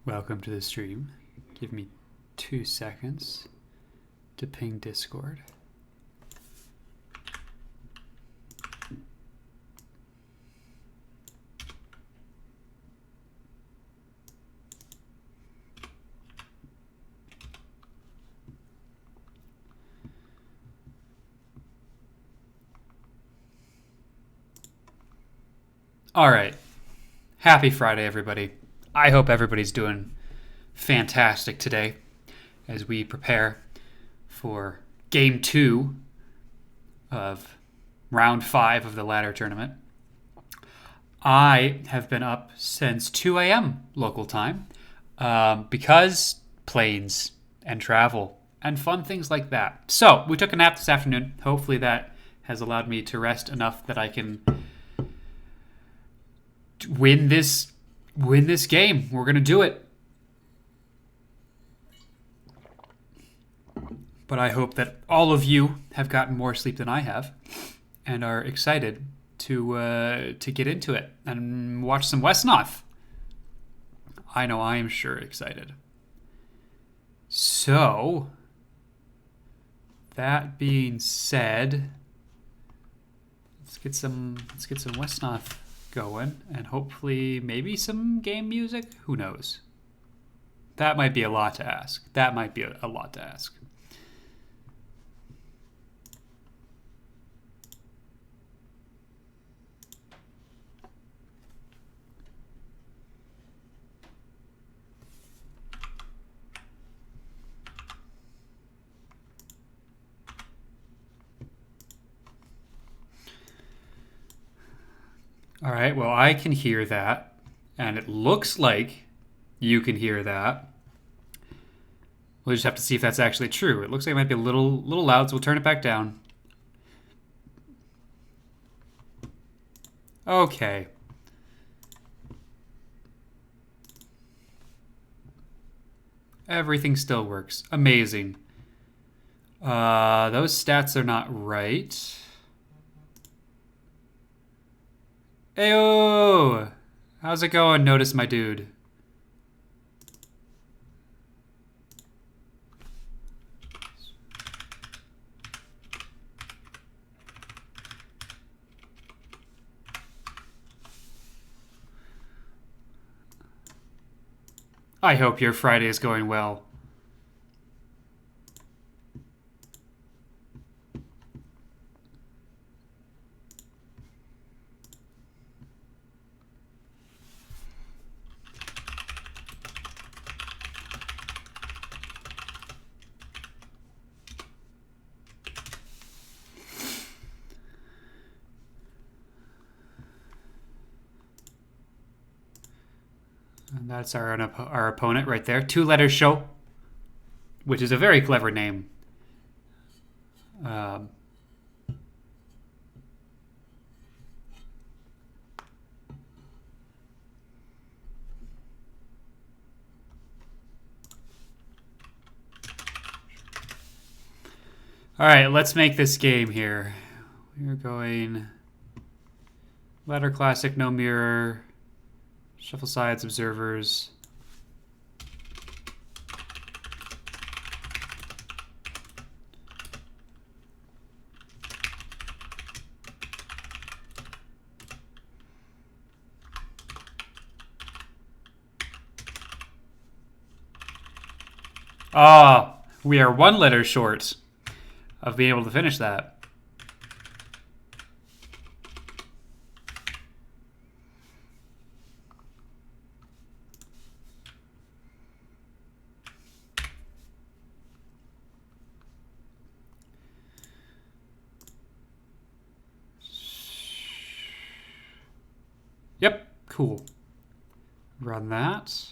Welcome to the stream. Give me 2 seconds to ping Discord. All right. Happy Friday, everybody. I hope everybody's doing fantastic today as we prepare for game 2 of round 5 of the ladder tournament. I have been up since 2 a.m. local time because planes and travel and fun things like that. So we took a nap this afternoon. Hopefully that has allowed me to rest enough that I can win this game. We're gonna do it. But I hope that all of you have gotten more sleep than I have and are excited to get into it and watch some Wesnoth. I know I am sure excited. So, that being said, let's get some Wesnoth going and hopefully maybe some game music. Who knows? That might be a lot to ask. All right, well, I can hear that, and it looks like you can hear that. We'll just have to see if that's actually true. It looks like it might be a little loud, so we'll turn it back down. Okay. Everything still works. Amazing. Those stats are not right. Ayo! How's it going? Notice my dude. I hope your Friday is going well. And that's our opponent right there. 2-letter show, which is a very clever name. All right, let's make this game here. We're going ladder classic, no mirror, shuffle sides, observers. Ah, we are 1 letter short of being able to finish that. Yep, cool. Run that.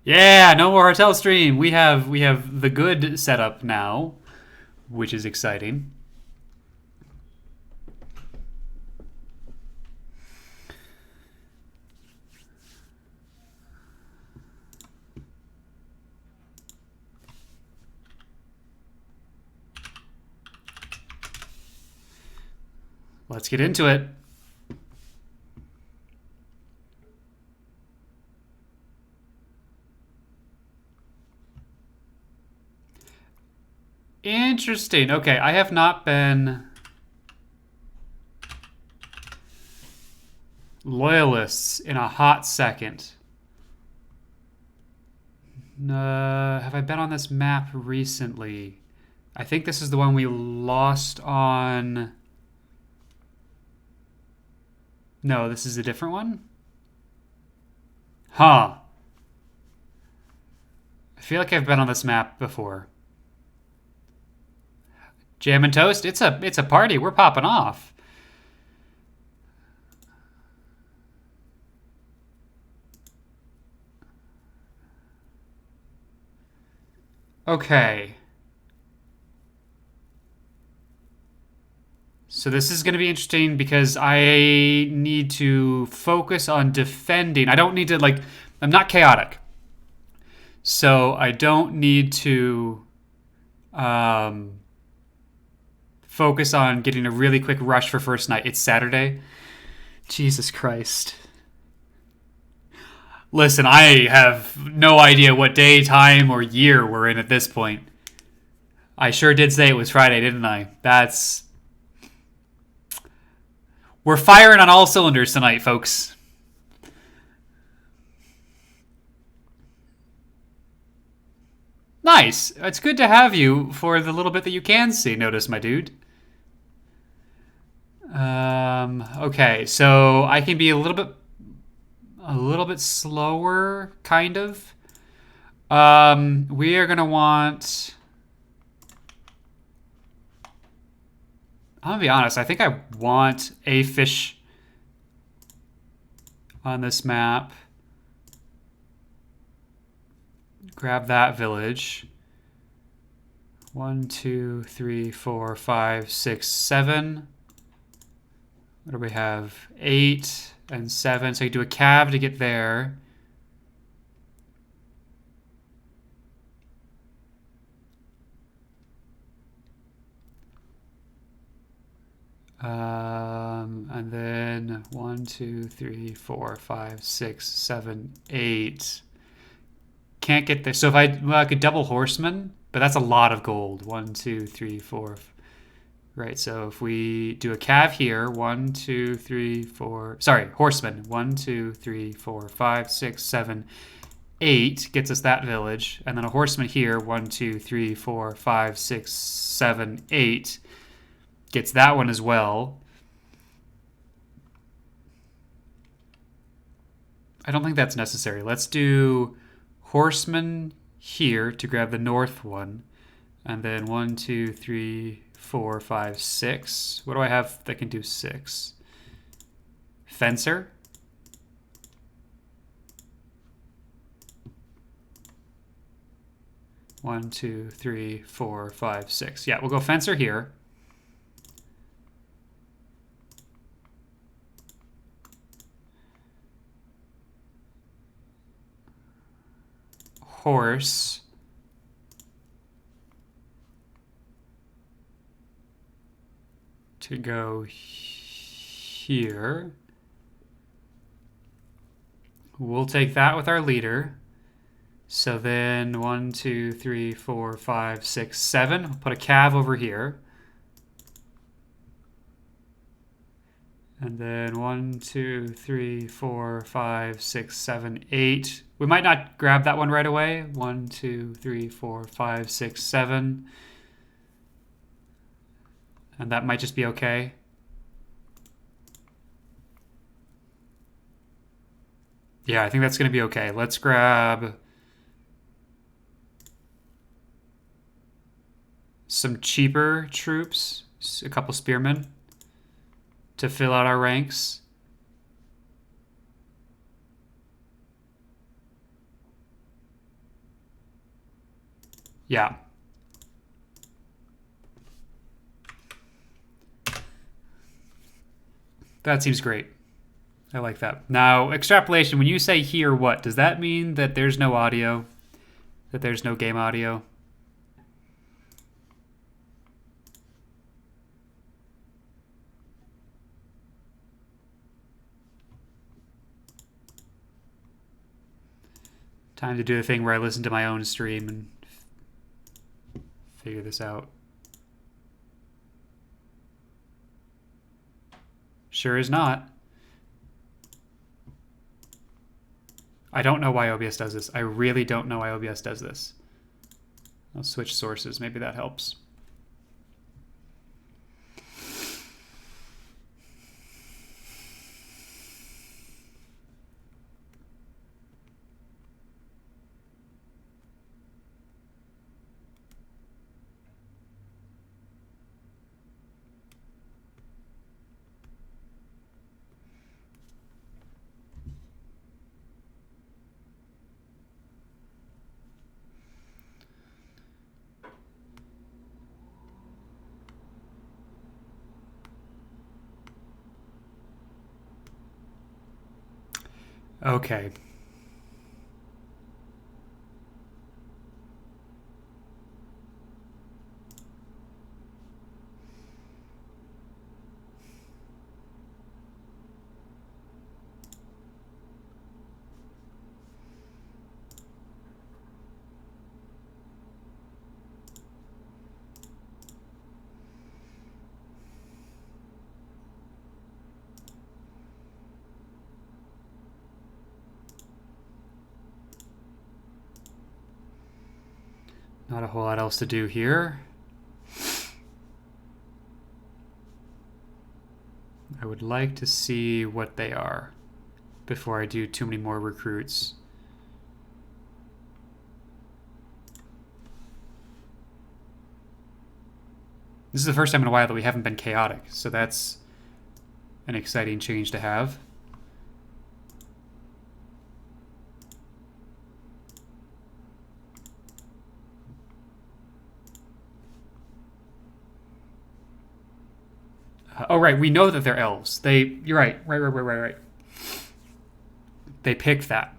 Yeah, no more hotel stream. We have the good setup now, which is exciting. Let's get into it. Interesting. Okay, I have not been loyalists in a hot second. Have I been on this map recently? I think this is the one we lost on. No, this is a different one? Huh. I feel like I've been on this map before. Jam and Toast, it's a party. We're popping off. Okay. So this is going to be interesting because I need to focus on defending. I don't need to, like, I'm not chaotic. So I don't need to focus on getting a really quick rush for first night. It's Saturday. Jesus Christ. Listen, I have no idea what day, time, or year we're in at this point. I sure did say it was Friday, didn't I? We're firing on all cylinders tonight, folks. Nice. It's good to have you for the little bit that you can see. Notice, my dude. Okay, so I can be a little bit slower, kind of. We are gonna want. I'm gonna be honest. I think I want a fish on this map. Grab that village. 1, 2, 3, 4, 5, 6, 7. What do we have? 8 and 7. So you do a cab to get there. And then 1, 2, 3, 4, 5, 6, 7, 8. Can't get there. So if I could double horseman, but that's a lot of gold. 1, 2, 3, 4. Right. So if we do a cav here, 1, 2, 3, 4. Sorry, horseman. 1, 2, 3, 4, 5, 6, 7, 8 gets us that village, and then a horseman here. 1, 2, 3, 4, 5, 6, 7, 8 gets that one as well. I don't think that's necessary. Let's do horseman here to grab the north one. And then 1, 2, 3, 4, 5, 6. What do I have that can do 6? Fencer. One, 2, 3, 4, 5, 6. Yeah, we'll go fencer here. Horse. To go here. We'll take that with our leader. So then 1, 2, 3, 4, 5, 6, 7. We'll put a cav over here. And then 1, 2, 3, 4, 5, 6, 7, 8. We might not grab that one right away. 1, 2, 3, 4, 5, 6, 7. And that might just be okay. Yeah, I think that's going to be okay. Let's grab some cheaper troops, a couple spearmen, to fill out our ranks. Yeah. That seems great. I like that. Now, extrapolation, when you say here what, does that mean that there's no audio? That there's no game audio? Time to do the thing where I listen to my own stream and figure this out. Sure is not. I don't know why OBS does this. I really don't know why OBS does this. I'll switch sources. Maybe that helps. Okay. Not a whole lot else to do here. I would like to see what they are before I do too many more recruits. This is the first time in a while that we haven't been chaotic, so that's an exciting change to have. Oh, right, we know that they're elves. You're right. Right. They picked that.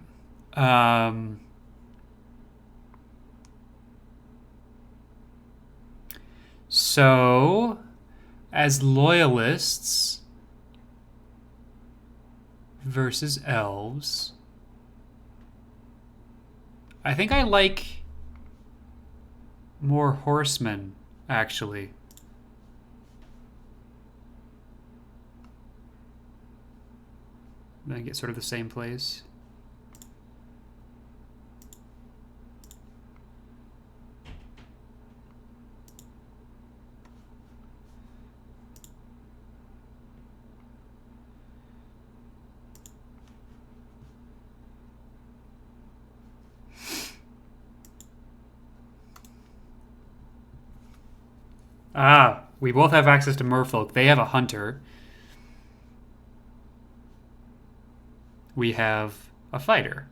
So, as loyalists versus elves, I think I like more horsemen, actually. Then I get sort of the same place. Ah, we both have access to merfolk. They have a hunter. We have a fighter.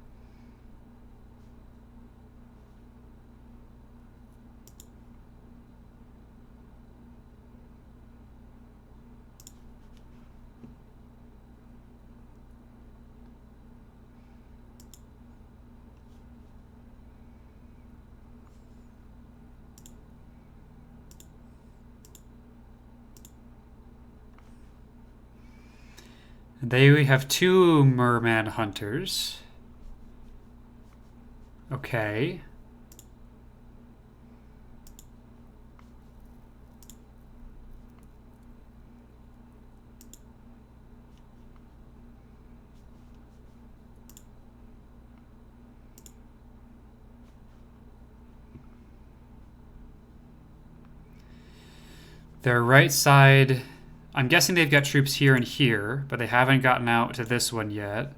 They have two merman hunters. Okay. Their right side, I'm guessing they've got troops here and here, but they haven't gotten out to this one yet.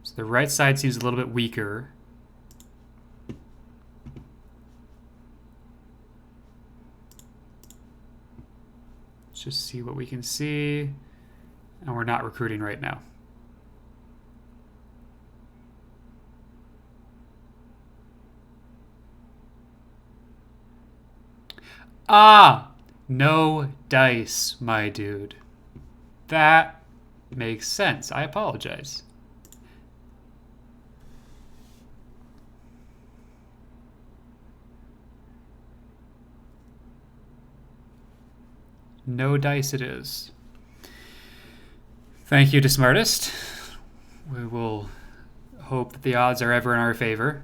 So the right side seems a little bit weaker. Let's just see what we can see. And we're not recruiting right now. Ah! No dice, my dude. That makes sense. I apologize. No dice it is. Thank you to Smartest. We will hope that the odds are ever in our favor.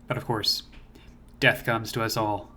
But of course, death comes to us all.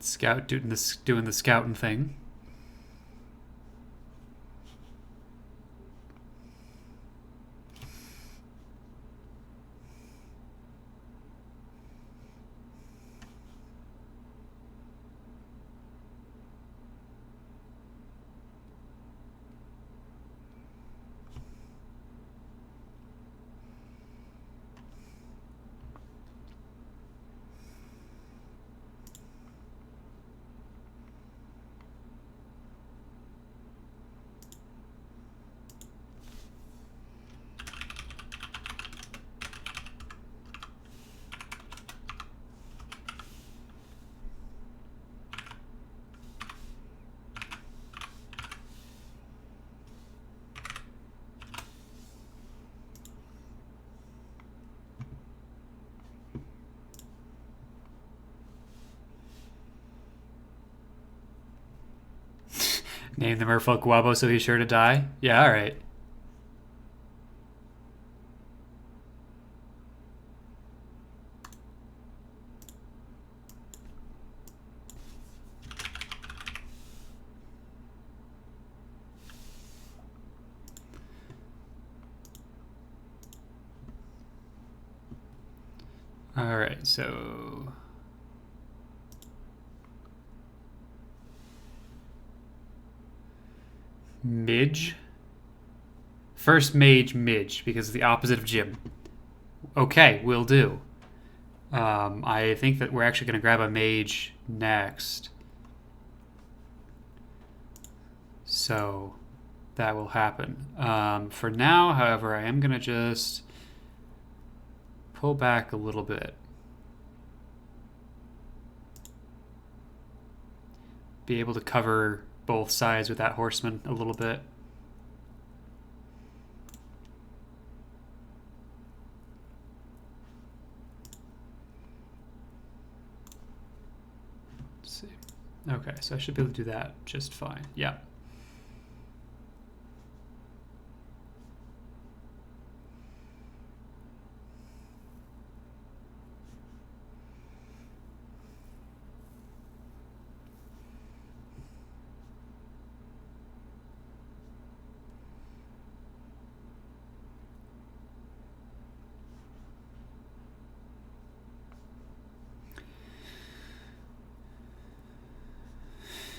Scout doing the scouting thing. Name the merfolk Guabo so he's sure to die? Yeah, alright. Alright, so... Midge? First mage, Midge, because it's the opposite of Jim. Okay, will do. I think that we're actually going to grab a mage next. So that will happen. For now, however, I am going to just pull back a little bit. Be able to cover both sides with that horseman a little bit. Let's see. Okay, so I should be able to do that just fine. Yeah.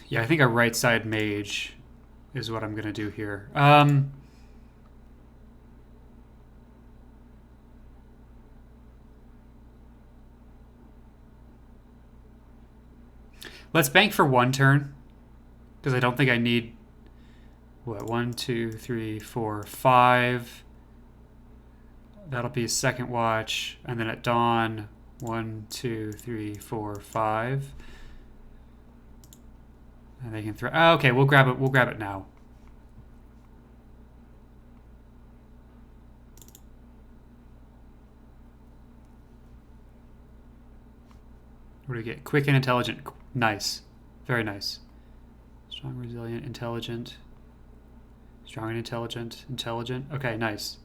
Yeah, I think a right side mage is what I'm going to do here. Let's bank for one turn, because I don't think I need, what, 1, 2, 3, 4, 5. That'll be a second watch, and then at dawn, 1, 2, 3, 4, 5. And they can throw. Oh, okay, we'll grab it. We'll grab it now. What do we get? Quick and intelligent. Nice. Very nice. Strong, resilient, intelligent. Strong and intelligent. Intelligent. Okay, nice.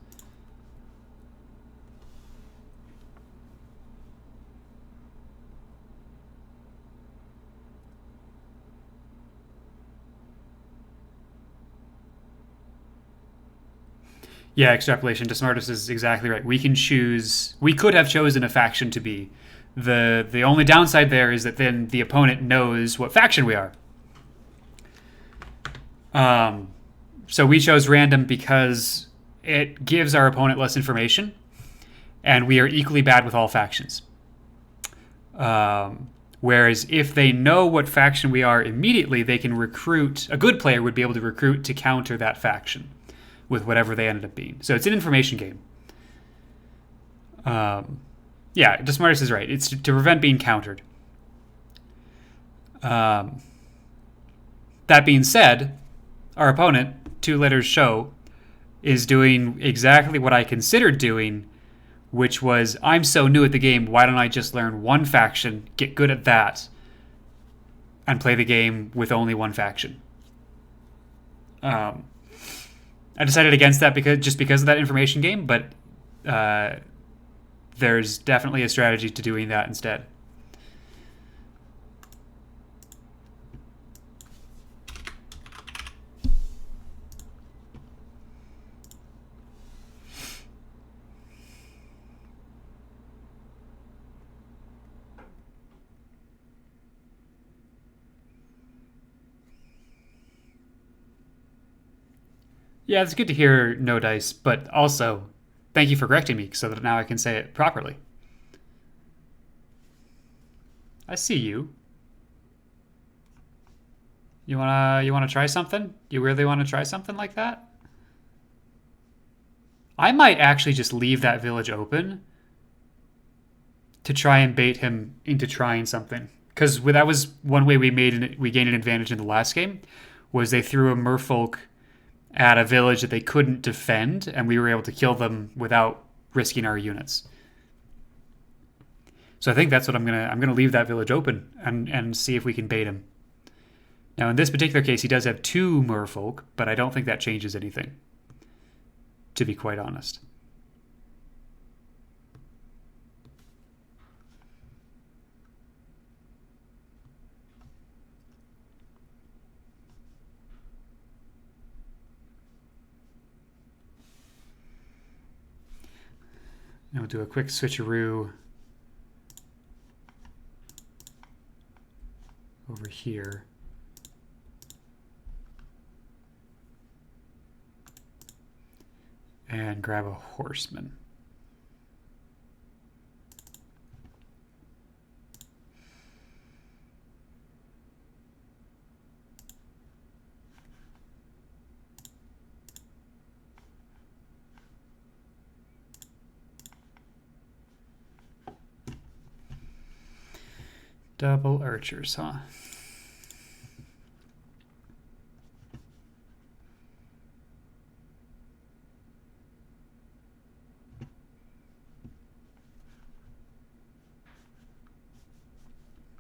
Yeah, extrapolation to smartest is exactly right. We can choose. We could have chosen a faction to be The only downside there is that then the opponent knows what faction we are. So we chose random because it gives our opponent less information, and we are equally bad with all factions. Whereas if they know what faction we are immediately, they can recruit. A good player would be able to recruit to counter that faction with whatever they ended up being. So it's an information game. Yeah, Desmartis is right. It's to prevent being countered. That being said, our opponent, 2 letters show, is doing exactly what I considered doing, which was, I'm so new at the game, why don't I just learn one faction, get good at that, and play the game with only one faction? I decided against that because of that information game, but there's definitely a strategy to doing that instead. Yeah, it's good to hear no dice, but also thank you for correcting me so that now I can say it properly. I see you. You wanna try something? You really want to try something like that? I might actually just leave that village open to try and bait him into trying something. Because that was one way we gained an advantage in the last game, was they threw a merfolk at a village that they couldn't defend, and we were able to kill them without risking our units. So I think that's what I'm gonna leave that village open and see if we can bait him. Now in this particular case, he does have 2 merfolk, but I don't think that changes anything, to be quite honest. And we'll do a quick switcheroo over here. And grab a horseman. Double archers, huh?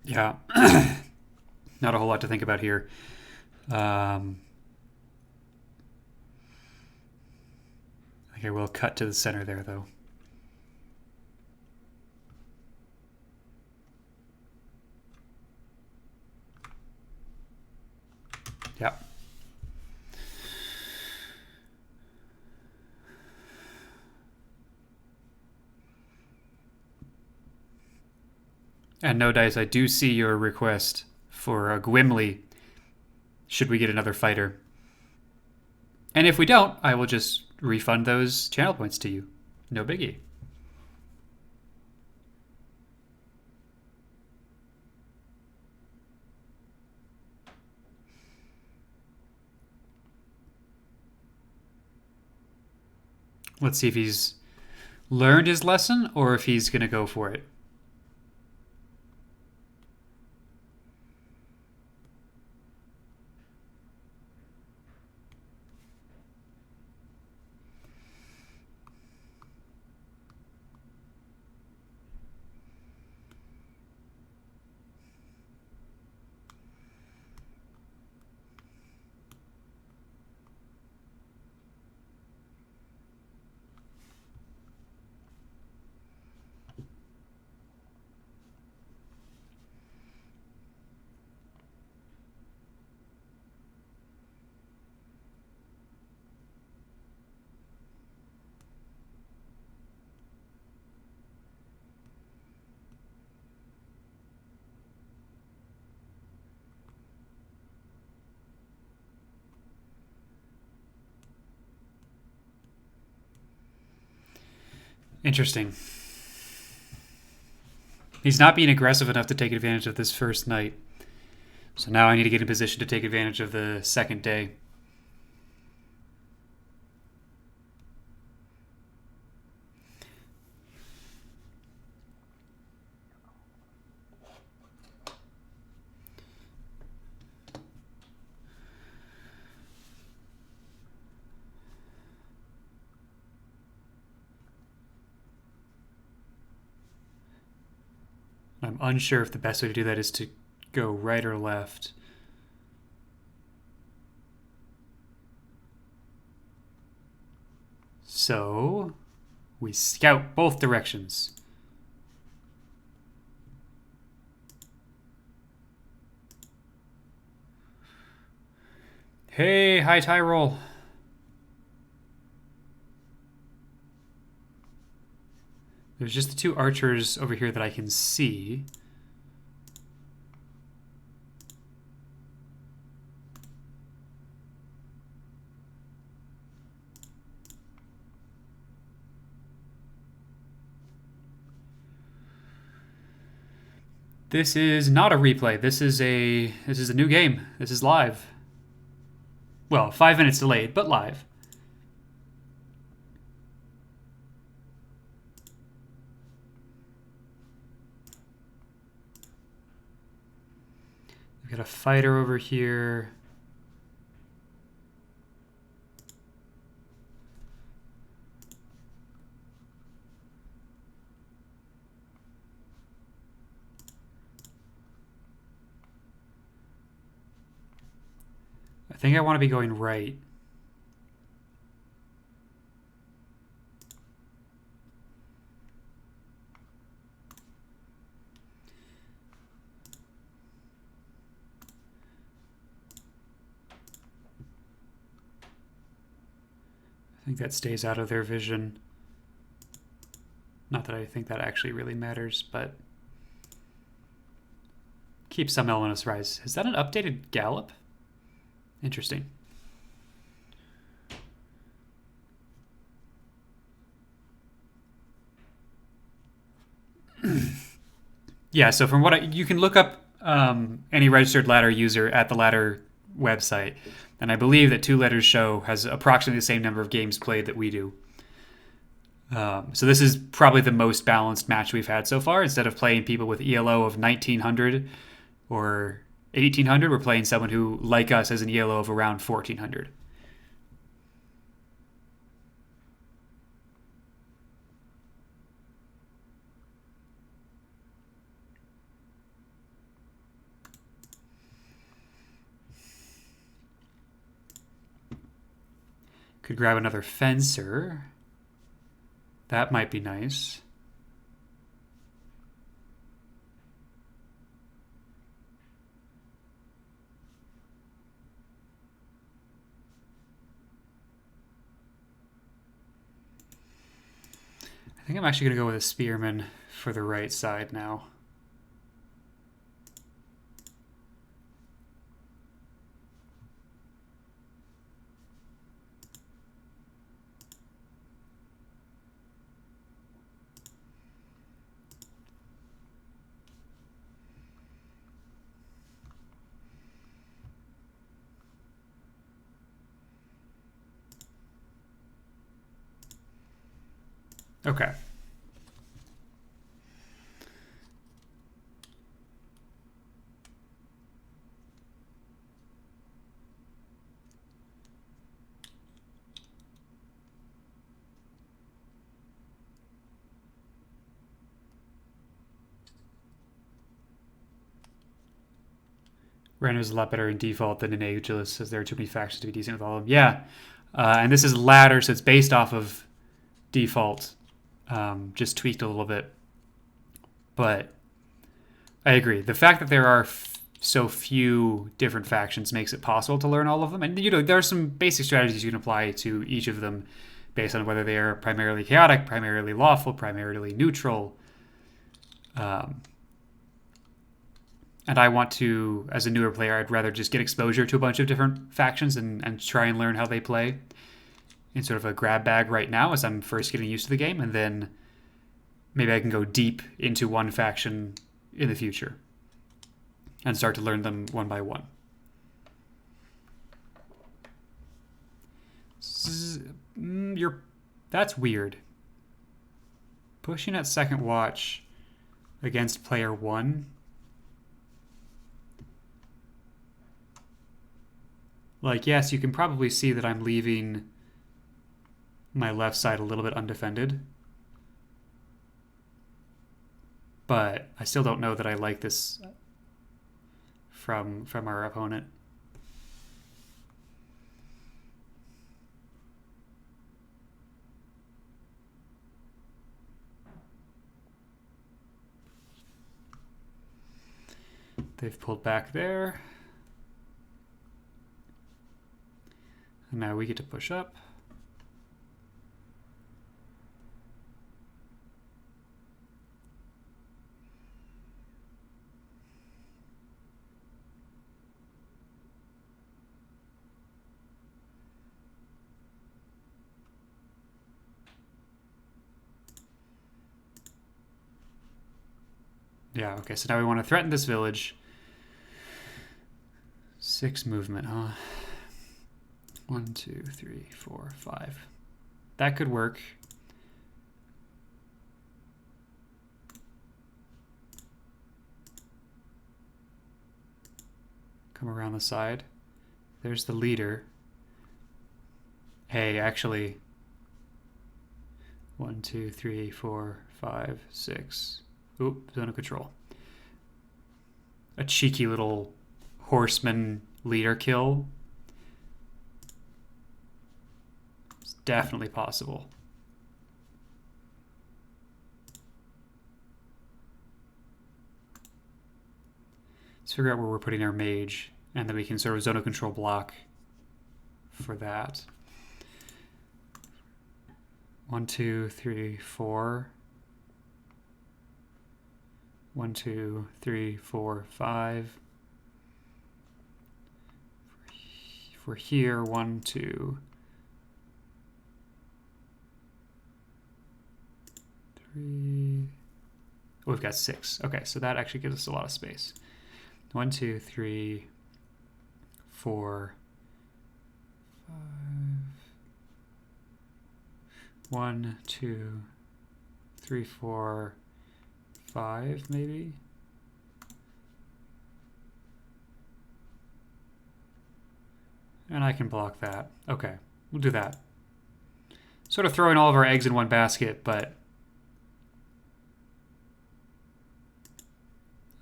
Yeah. Not a whole lot to think about here. I think I will cut to the center there, though. Yeah. And no dice, I do see your request for a Gwimli, should we get another fighter. And if we don't, I will just refund those channel points to you. No biggie. Let's see if he's learned his lesson or if he's going to go for it. Interesting. He's not being aggressive enough to take advantage of this first night. So now I need to get in position to take advantage of the second day. I'm unsure if the best way to do that is to go right or left. So we scout both directions. Hey, hi Tyrol. There's just the two archers over here that I can see. This is not a replay. This is a new game. This is live. Well, 5 minutes delayed, but live. We've got a fighter over here. I think I want to be going right. I think that stays out of their vision. Not that I think that actually really matters, but keep some element of surprise. Is that an updated gallop? Interesting. Yeah, so from what you can look up any registered ladder user at the ladder website, and I believe that Two Letters Show has approximately the same number of games played that we do. So this is probably the most balanced match we've had so far. Instead of playing people with ELO of 1900 or 1800, we're playing someone who, like us, has an ELO of around 1400. Could grab another fencer. That might be nice. I think I'm actually going to go with a spearman for the right side now. Okay. Random is a lot better in default than in Ageless, as there are too many factions to be decent with all of them. Yeah, and this is ladder, so it's based off of default, just tweaked a little bit. But I agree. The fact that there are so few different factions makes it possible to learn all of them. And, you know, there are some basic strategies you can apply to each of them based on whether they are primarily chaotic, primarily lawful, primarily neutral. And I want to, as a newer player, I'd rather just get exposure to a bunch of different factions and try and learn how they play in sort of a grab bag right now as I'm first getting used to the game. And then maybe I can go deep into one faction in the future and start to learn them one by one. That's weird. Pushing at second watch against player 1. Like, yes, you can probably see that I'm leaving my left side a little bit undefended. But I still don't know that I like this from our opponent. They've pulled back there. And now we get to push up. Yeah, okay, so now we want to threaten this village. 6 movement, huh? 1, 2, 3, 4, 5. That could work. Come around the side. There's the leader. Hey, actually. 1, 2, 3, 4, 5, 6. Oop, zone of control. A cheeky little horseman leader kill. It's definitely possible. Let's figure out where we're putting our mage, and then we can sort of zone of control block for that. 1, 2, 3, 4. 1, 2, 3, 4, 5. If we're here, 1, 2, 3. Oh, we've got 6. Okay, so that actually gives us a lot of space. 1, 2, 3, 4, 5. 1, 2, 3, 4, 5, maybe. And I can block that. Okay, we'll do that. Sort of throwing all of our eggs in one basket, but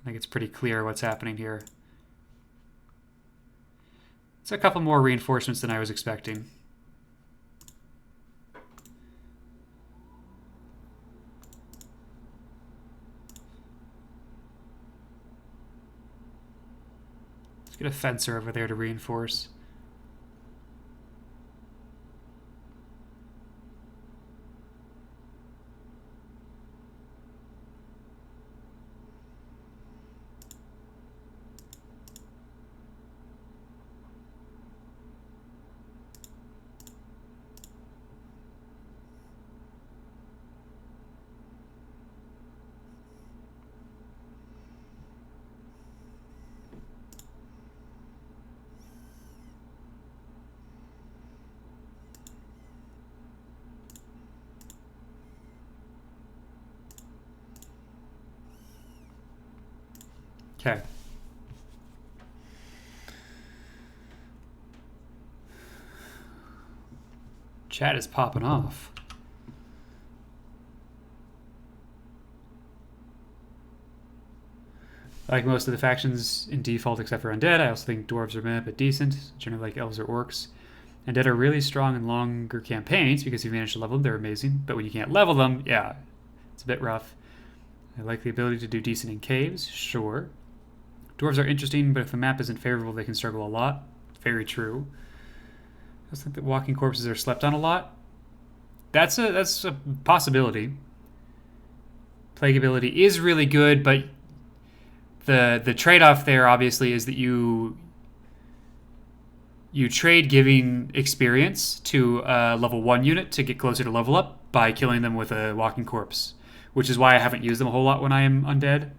I think it's pretty clear what's happening here. It's a couple more reinforcements than I was expecting. Let's get a fencer over there to reinforce. Okay. Chat is popping off. Like most of the factions in default except for Undead, I also think Dwarves are meh but decent. Generally like Elves or Orcs. Undead are really strong in longer campaigns because if you manage to level them, they're amazing. But when you can't level them, yeah, it's a bit rough. I like the ability to do decent in caves, sure. Dwarves are interesting, but if the map isn't favorable, they can struggle a lot. Very true. I also think that walking corpses are slept on a lot. That's a possibility. Plague ability is really good, but the trade-off there obviously is that you trade giving experience to a level 1 unit to get closer to level up by killing them with a walking corpse, which is why I haven't used them a whole lot when I am undead.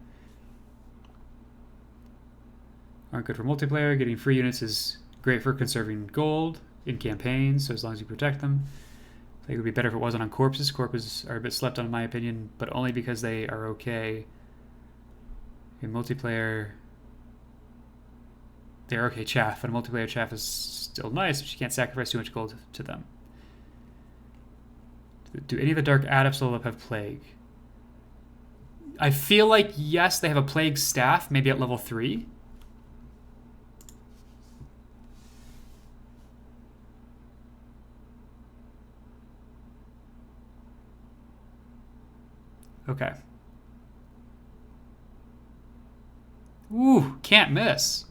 Aren't good for multiplayer. Getting free units is great for conserving gold in campaigns, so as long as you protect them. I think it would be better if it wasn't on corpses. Corpses are a bit slept on in my opinion, but only because they are okay. In multiplayer, they're okay chaff, and multiplayer chaff is still nice, but you can't sacrifice too much gold to them. Do any of the dark adepts level up have plague? I feel like, yes, they have a plague staff, maybe at level 3. Okay. Ooh, can't miss.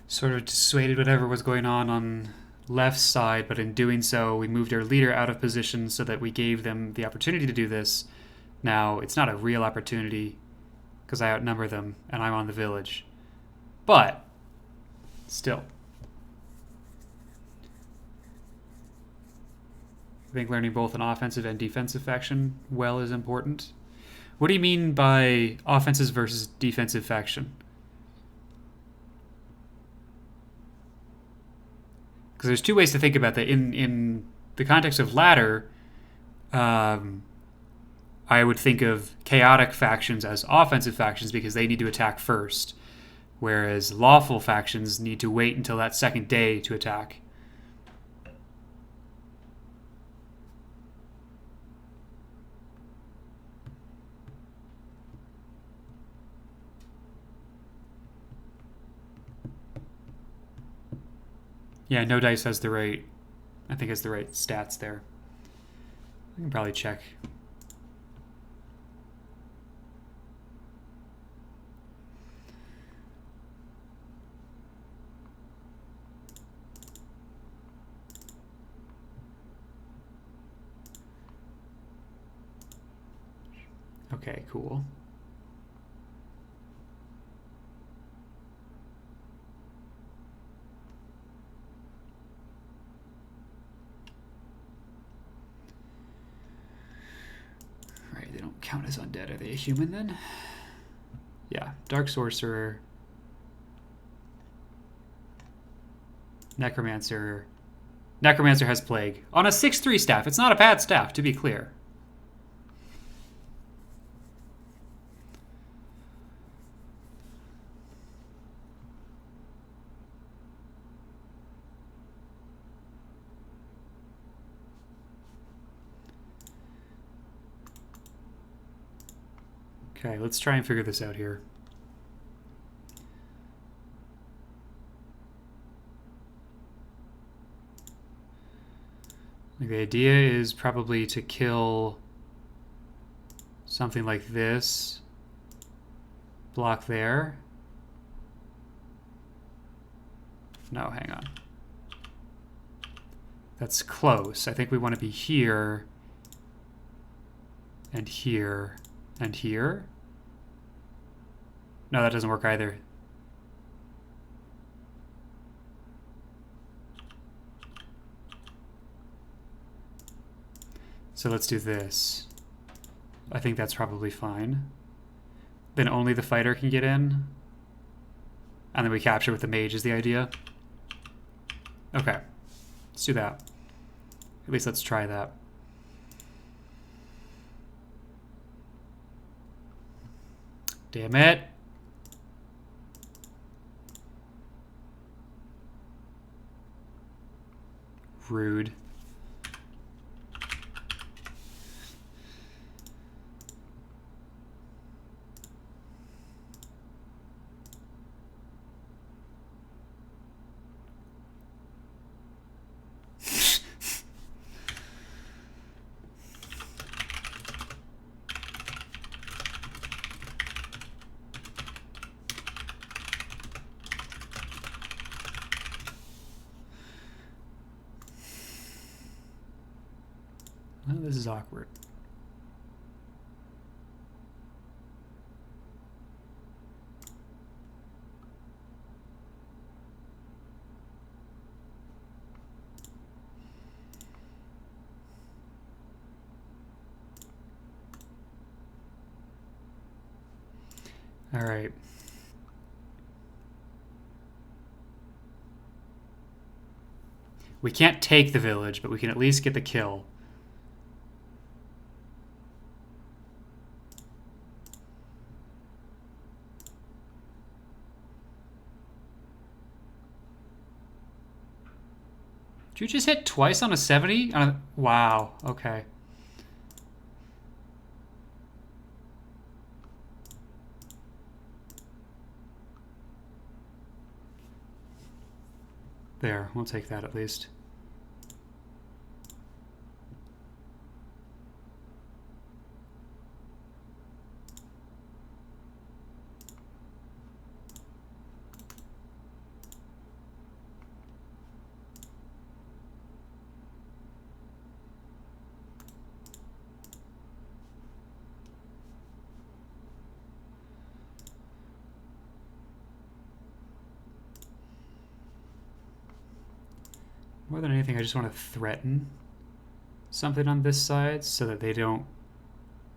Sort of dissuaded whatever was going on left side, but in doing so, we moved our leader out of position so that we gave them the opportunity to do this. Now, it's not a real opportunity because I outnumber them and I'm on the village. But, still. I think learning both an offensive and defensive faction well is important. What do you mean by offensive versus defensive faction? Because there's two ways to think about that. In the context of ladder, I would think of chaotic factions as offensive factions because they need to attack first, whereas lawful factions need to wait until that second day to attack. Yeah, no dice has the right, I think has the right stats there. I can probably check. Okay, cool. Right, they don't count as undead. Are they a human then? Yeah, Dark Sorcerer. Necromancer. Necromancer has Plague. On a 6/3 staff. It's not a bad staff, to be clear. Okay, let's try and figure this out here. The idea is probably to kill something like this. Block there. No, hang on. That's close. I think we want to be here and here and here. No, that doesn't work either. So let's do this. I think that's probably fine. Then only the fighter can get in. And then we capture with the mage is the idea. Okay. Let's do that. At least let's try that. Damn it. Rude. Well, this is awkward. All right. We can't take the village, but we can at least get the kill. Did you just hit twice on a 70? Wow, okay. There, we'll take that at least. More than anything, I just want to threaten something on this side so that they don't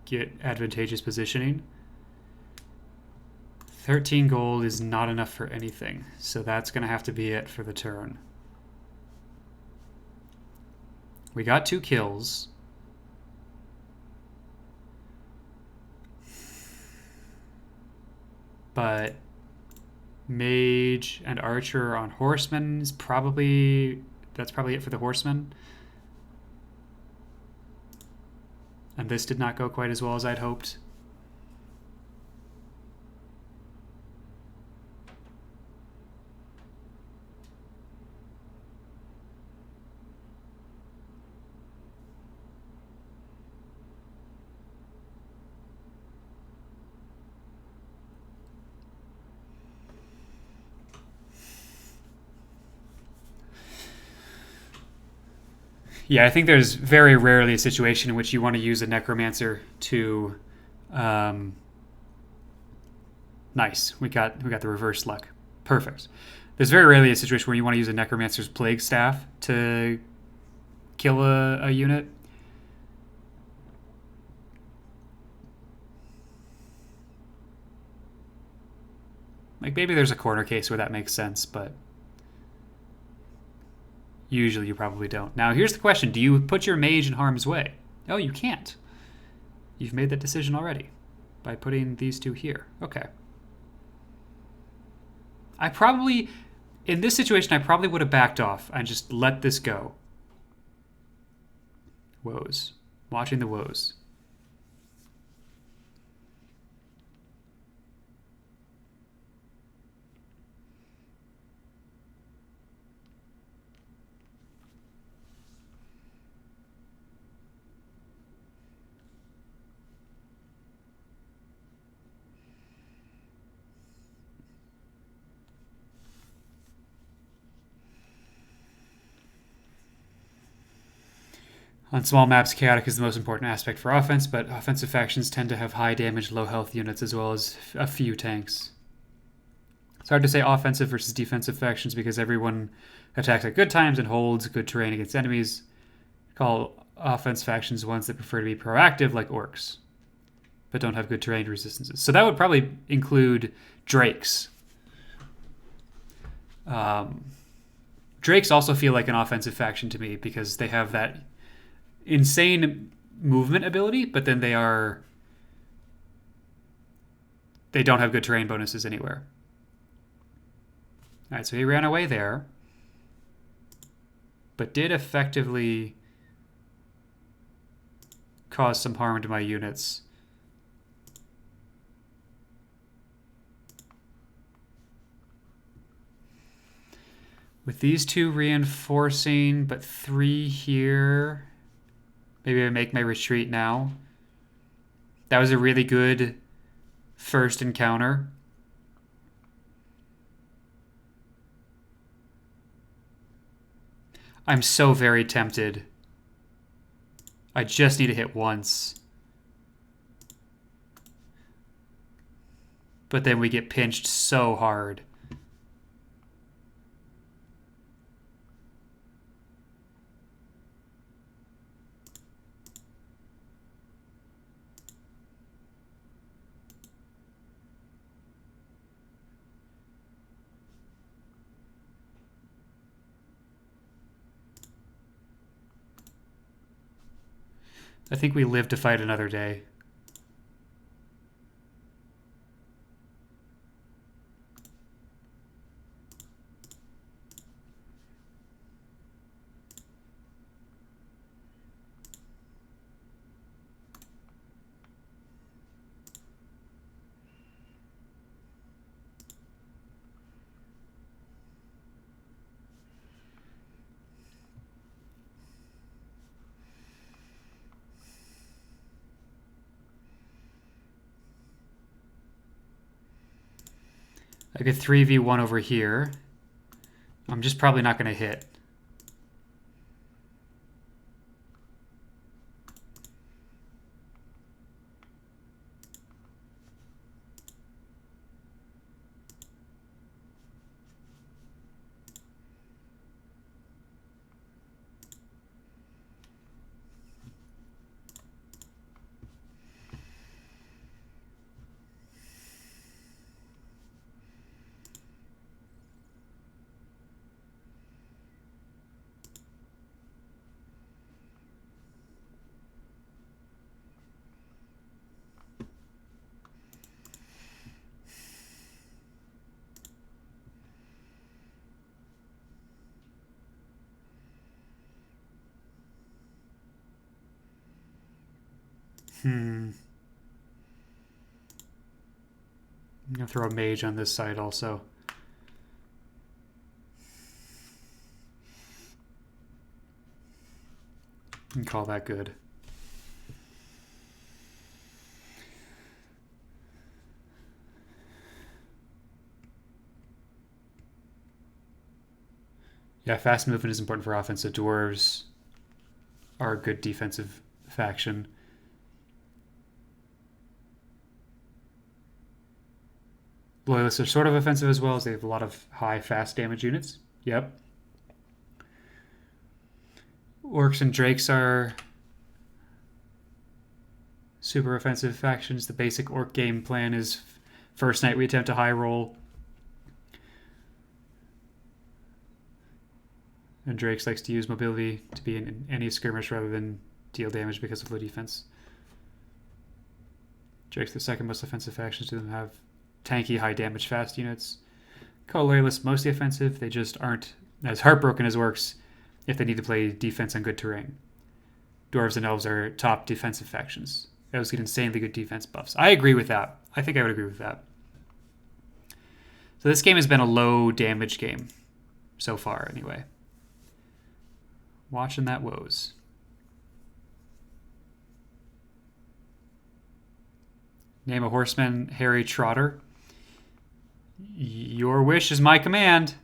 get advantageous positioning. 13 gold is not enough for anything, so that's going to have to be it for the turn. We got 2 kills. But mage and archer on horsemen is probably... That's probably it for the horsemen. And this did not go quite as well as I'd hoped. Yeah, I think there's very rarely a situation in which you want to use a necromancer to... Nice. We got the reverse luck. Perfect. There's very rarely a situation where you want to use a necromancer's plague staff to kill a unit. Like, maybe there's a corner case where that makes sense, but usually you probably don't. Now, here's the question. Do you put your mage in harm's way? Oh, you can't. You've made that decision already by putting these 2 here. Okay. I probably, in this situation, I probably would have backed off and just let this go. Woes. Watching the woes. On small maps, chaotic is the most important aspect for offense, but offensive factions tend to have high damage, low health units as well as a few tanks. It's hard to say offensive versus defensive factions because everyone attacks at good times and holds good terrain against enemies. Call offense factions ones that prefer to be proactive, like orcs, but don't have good terrain resistances. So that would probably include drakes. Drakes also feel like an offensive faction to me because they have that insane movement ability, but then they don't have good terrain bonuses anywhere. All right, so he ran away there, but did effectively cause some harm to my units. With these 2 reinforcing, but 3 here... Maybe I make my retreat now. That was a really good first encounter. I'm so very tempted I just need to hit once. But then we get pinched so hard. I think we live to fight another day. I could 3v1 over here. I'm just probably not going to hit. I'm going to throw a mage on this side also. And call that good. Yeah, fast movement is important for offense. The dwarves are a good defensive faction. Loyalists are sort of offensive as well, as they have a lot of high fast damage units. Yep. Orcs and Drakes are super offensive factions. The basic Orc game plan is first night we attempt a high roll. And Drakes likes to use mobility to be in any skirmish rather than deal damage because of low defense. Drakes, the second most offensive factions, to them have tanky, high damage, fast units. Call Loyalists mostly offensive. They just aren't as heartbroken as Orcs if they need to play defense on good terrain. Dwarves and Elves are top defensive factions. Elves get insanely good defense buffs. I agree with that. I think I would agree with that. So this game has been a low damage game so far, anyway. Watching that woes. Name a horseman, Harry Trotter. Your wish is my command.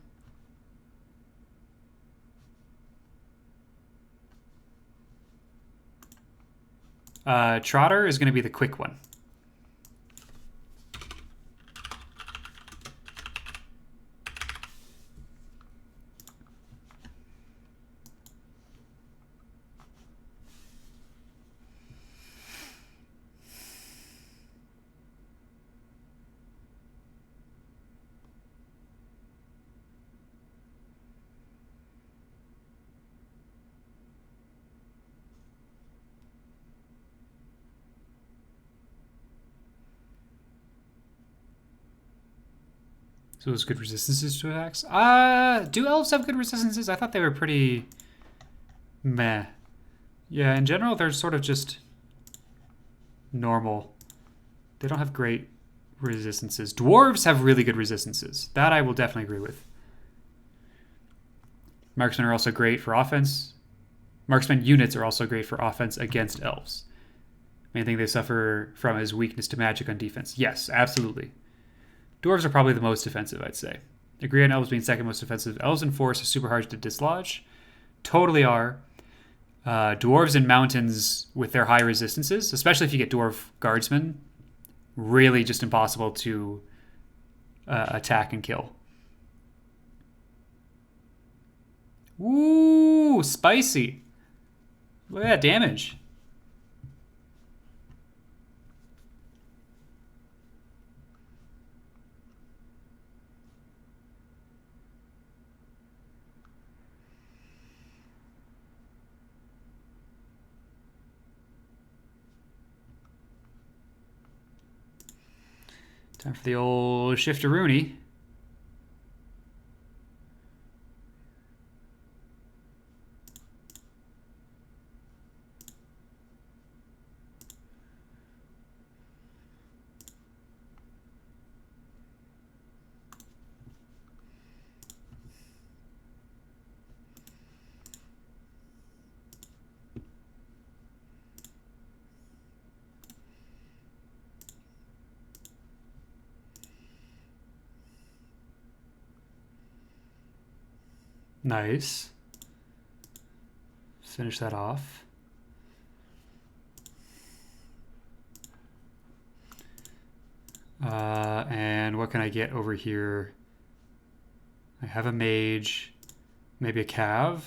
Trotter is going to be the quick one. So those good resistances to attacks. Do elves have good resistances? I thought they were pretty meh. Yeah, in general, they're sort of just normal. They don't have great resistances. Dwarves have really good resistances. That I will definitely agree with. Marksmen are also great for offense. Marksman units are also great for offense against elves. Main thing they suffer from is weakness to magic on defense. Yes, absolutely. Dwarves are probably the most defensive, I'd say. Agree on elves being second most defensive. Elves and force are super hard to dislodge. Totally are. Dwarves and mountains with their high resistances, especially if you get dwarf guardsmen, really just impossible to attack and kill. Ooh, spicy. Look at that damage. Time for the old shifteroonie. Nice. Finish that off. And what can I get over here? I have a mage, maybe a cav.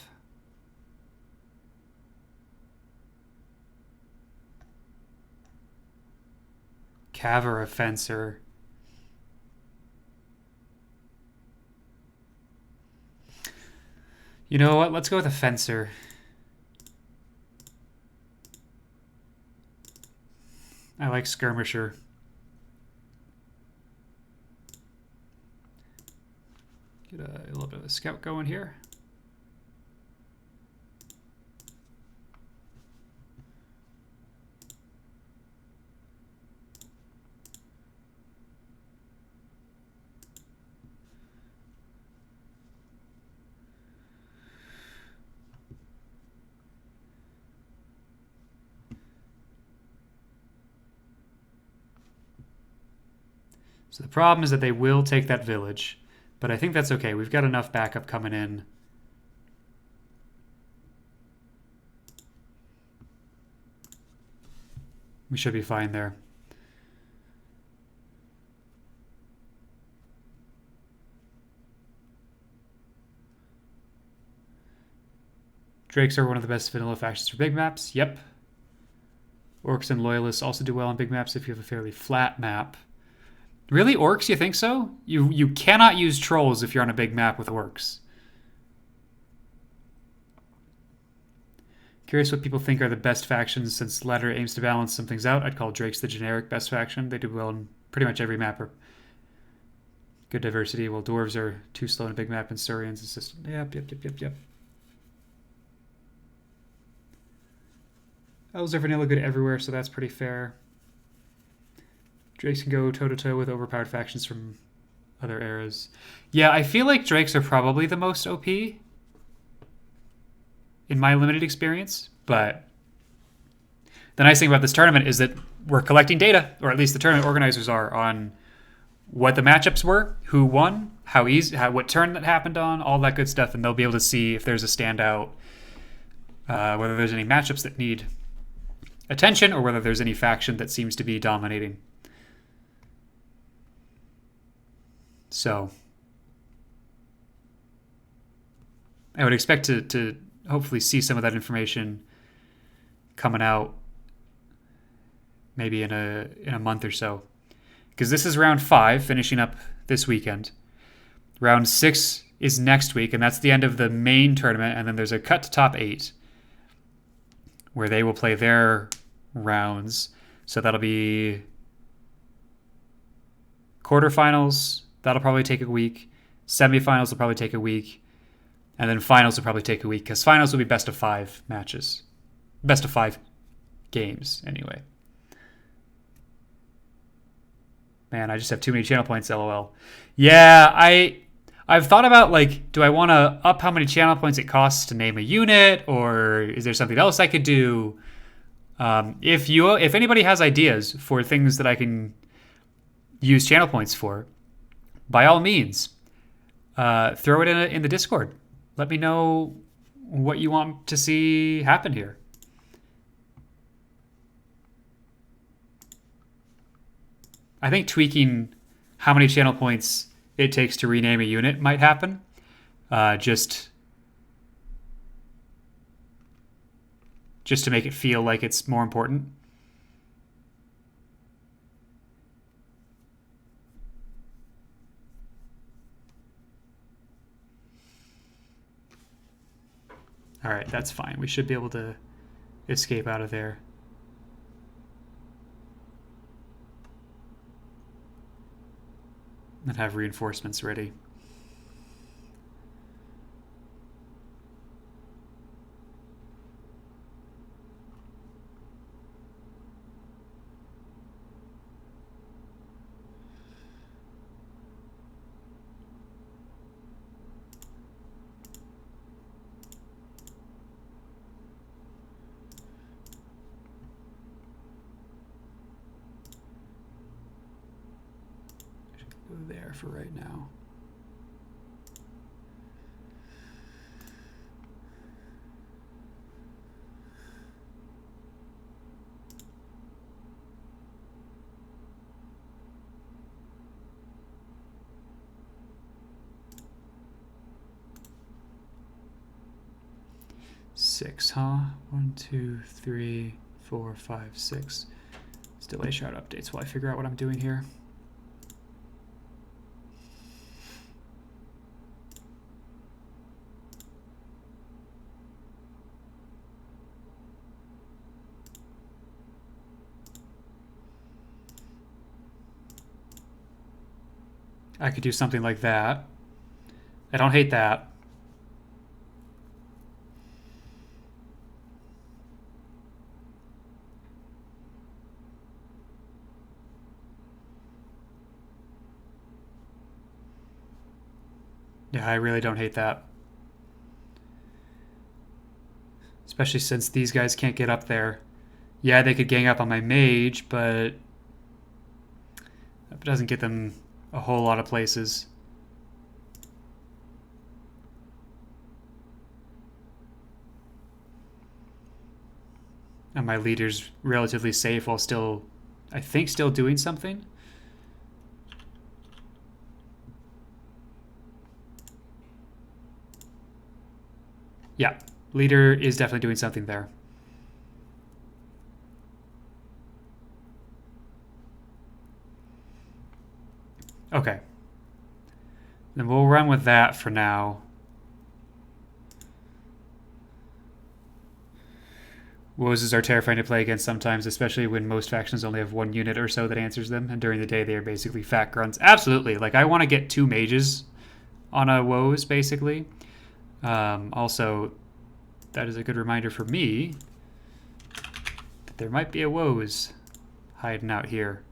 Cav or a fencer. You know what? Let's go with a fencer. I like skirmisher. Get a little bit of a scout going here. So the problem is that they will take that village, but I think that's okay. We've got enough backup coming in. We should be fine there. Drakes are one of the best vanilla factions for big maps. Yep. Orcs and Loyalists also do well on big maps if you have a fairly flat map. Really? Orcs, you think so? You cannot use trolls if you're on a big map with orcs. Curious what people think are the best factions since Ladder aims to balance some things out. I'd call Drakes the generic best faction. They do well in pretty much every map. Good diversity. Well, Dwarves are too slow on a big map and Saurians is just... Yep. Elves are vanilla good everywhere, so that's pretty fair. Drakes can go toe-to-toe with overpowered factions from other eras. Yeah, I feel like Drakes are probably the most OP in my limited experience, but the nice thing about this tournament is that we're collecting data, or at least the tournament organizers are, on what the matchups were, who won, what turn that happened on, all that good stuff, and they'll be able to see if there's a standout, whether there's any matchups that need attention, or whether there's any faction that seems to be dominating. So I would expect to hopefully see some of that information coming out maybe in a month or so. Because this is round 5, finishing up this weekend. Round 6 is next week, and that's the end of the main tournament, and then there's a cut to top 8 where they will play their rounds. So that'll be quarterfinals. That'll probably take a week. Semifinals will probably take a week. And then finals will probably take a week, because finals will be best of 5 matches. Best of 5 games, anyway. Man, I just have too many channel points, LOL. Yeah, I've thought about, like, do I want to up how many channel points it costs to name a unit, or is there something else I could do? If anybody has ideas for things that I can use channel points for, by all means, throw it in the Discord. Let me know what you want to see happen here. I think tweaking how many channel points it takes to rename a unit might happen. Just to make it feel like it's more important. All right, that's fine. We should be able to escape out of there. And have reinforcements ready. Go there for right now. Six, huh? 1, 2, 3, 4, 5, 6. It's delay shroud updates while I figure out what I'm doing here. I could do something like that. I don't hate that. Yeah, I really don't hate that. Especially since these guys can't get up there. Yeah, they could gang up on my mage, but that doesn't get them a whole lot of places. And my leader's relatively safe while still, I think, still doing something. Yeah, leader is definitely doing something there. Okay. Then we'll run with that for now. Woes are terrifying to play against sometimes, especially when most factions only have one unit or so that answers them, and during the day they are basically fat grunts. Absolutely. Like, I want to get 2 mages on a Woes, basically. Also, that is a good reminder for me that there might be a Woes hiding out here.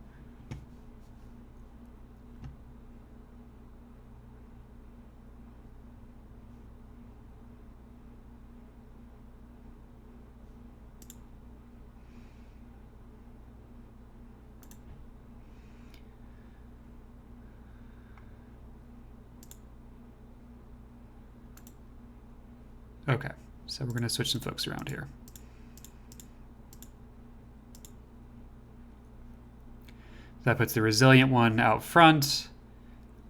Okay, so we're going to switch some folks around here. That puts the resilient one out front.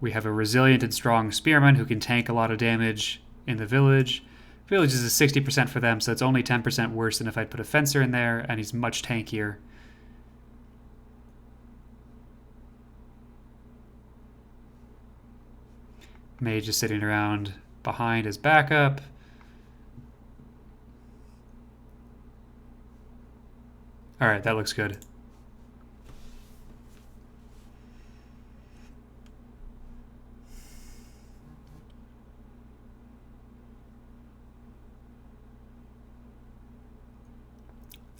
We have a resilient and strong spearman who can tank a lot of damage in the village. Village is a 60% for them, so it's only 10% worse than if I'd put a fencer in there, and he's much tankier. Mage is sitting around behind as backup. All right, that looks good.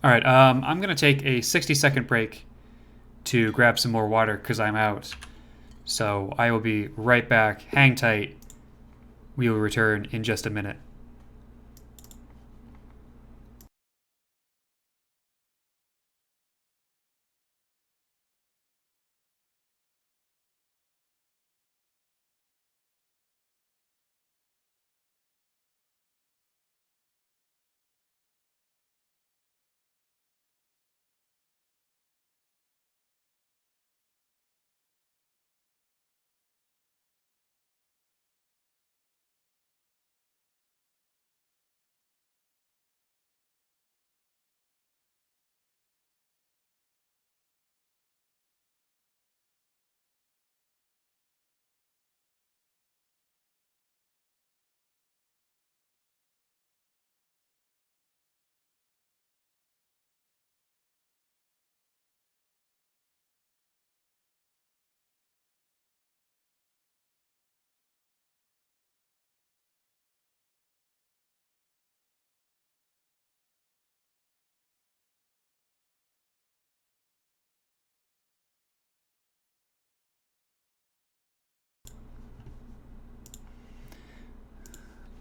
All right, I'm going to take a 60-second break to grab some more water because I'm out. So I will be right back. Hang tight. We will return in just a minute.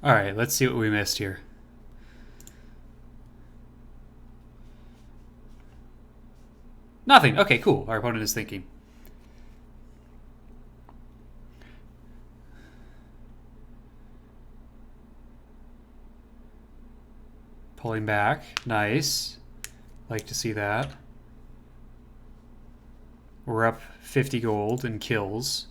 All right, let's see what we missed here. Nothing. Okay, cool. Our opponent is thinking. Pulling back. Nice. Like to see that. We're up 50 gold in kills.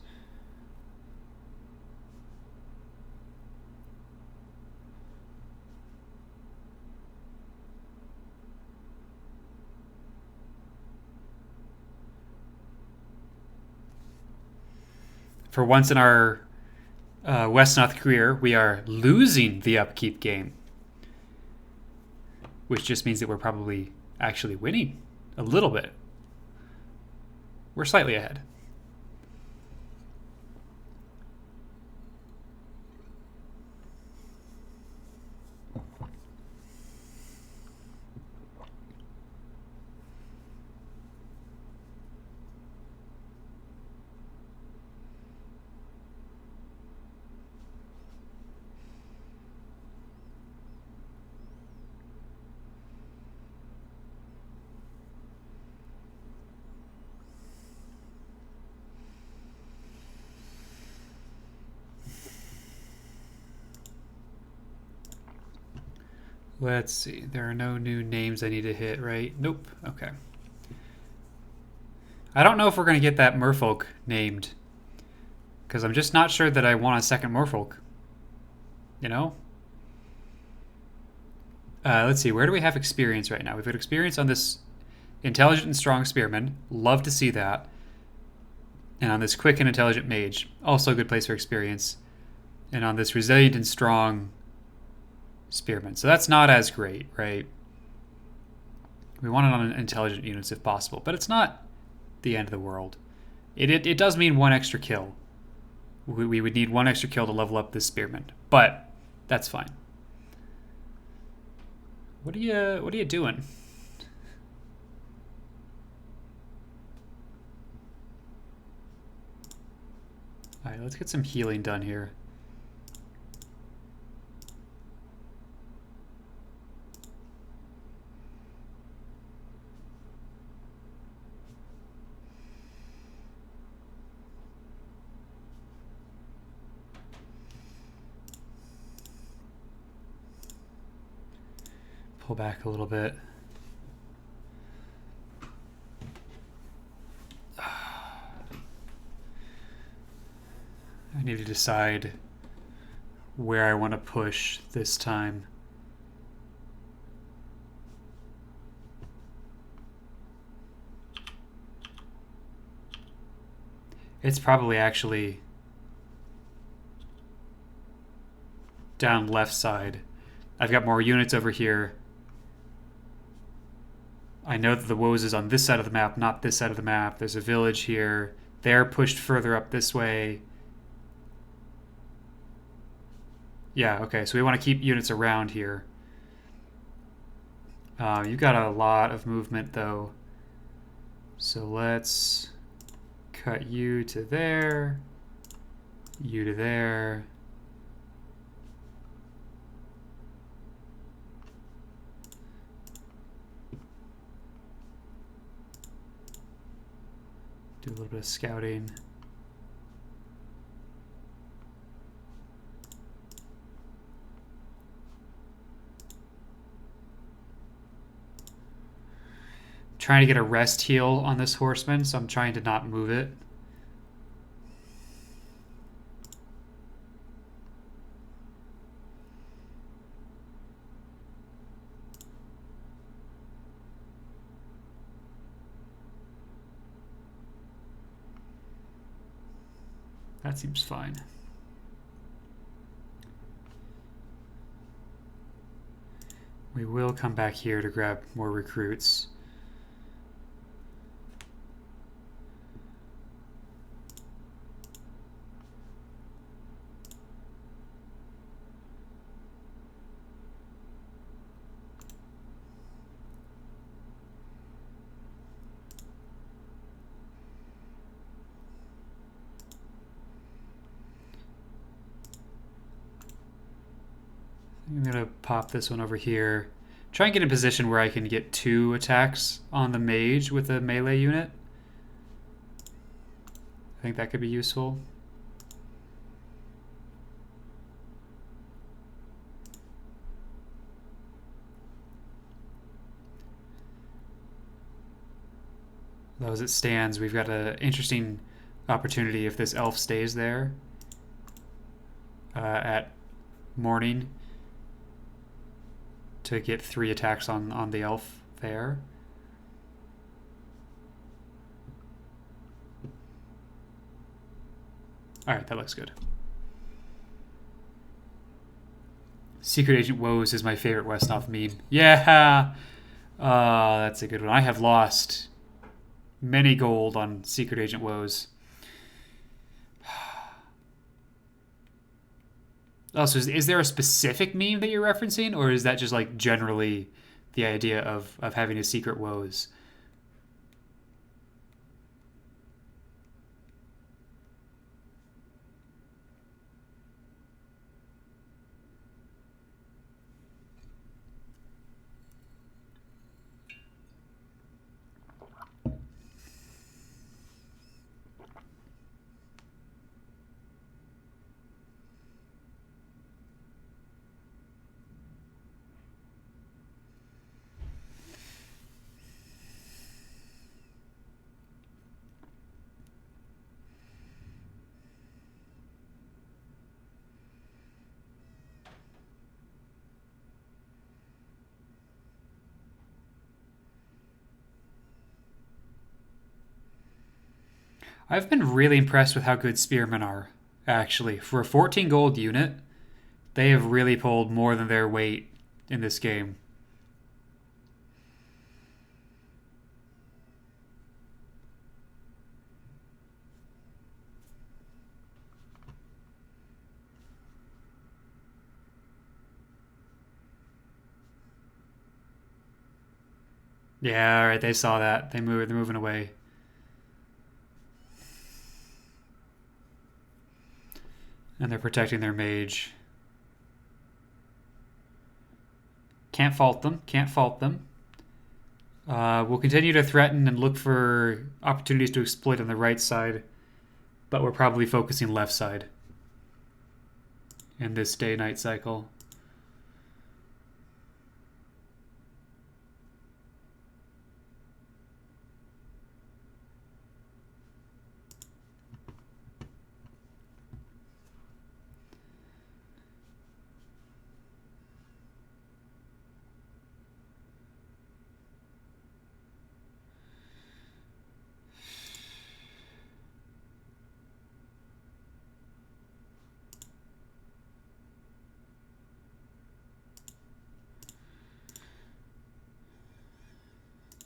For once in our Wesnoth career, we are losing the upkeep game, which just means that we're probably actually winning a little bit. We're slightly ahead. Let's see. There are no new names I need to hit, right? Nope. Okay. I don't know if we're going to get that merfolk named, because I'm just not sure that I want a second merfolk. You know? Let's see. Where do we have experience right now? We've got experience on this intelligent and strong spearman. Love to see that. And on this quick and intelligent mage. Also a good place for experience. And on this resilient and strong spearman. So that's not as great, right? We want it on intelligent units if possible, but it's not the end of the world. It does mean one extra kill. We would need one extra kill to level up this spearman, but that's fine. What are you doing? All right, let's get some healing done here. Pull back a little bit. I need to decide where I want to push this time. It's probably actually down left side. I've got more units over here. I know that the Woes is on this side of the map, not this side of the map. There's a village here. They're pushed further up this way. Yeah, okay, so we want to keep units around here. You've got a lot of movement, though. So let's cut you to there, you to there. Do a little bit of scouting. Trying to get a rest heal on this horseman, so I'm trying to not move it. That seems fine. We will come back here to grab more recruits. I'm going to pop this one over here. Try and get in a position where I can get 2 attacks on the mage with a melee unit. I think that could be useful. Though as it stands, we've got an interesting opportunity if this elf stays there at morning to get 3 attacks on the elf there. Alright, that looks good. Secret Agent Woes is my favorite Wesnoth meme. Yeah! That's a good one. I have lost many gold on Secret Agent Woes. Also, is there a specific meme that you're referencing, or is that just like generally the idea of having a secret woes? I've been really impressed with how good spearmen are, actually. For a 14 gold unit, they have really pulled more than their weight in this game. Yeah, all right, they saw that. They're moving away. And they're protecting their mage. Can't fault them. Can't fault them. We'll continue to threaten and look for opportunities to exploit on the right side, but we're probably focusing left side in this day-night cycle.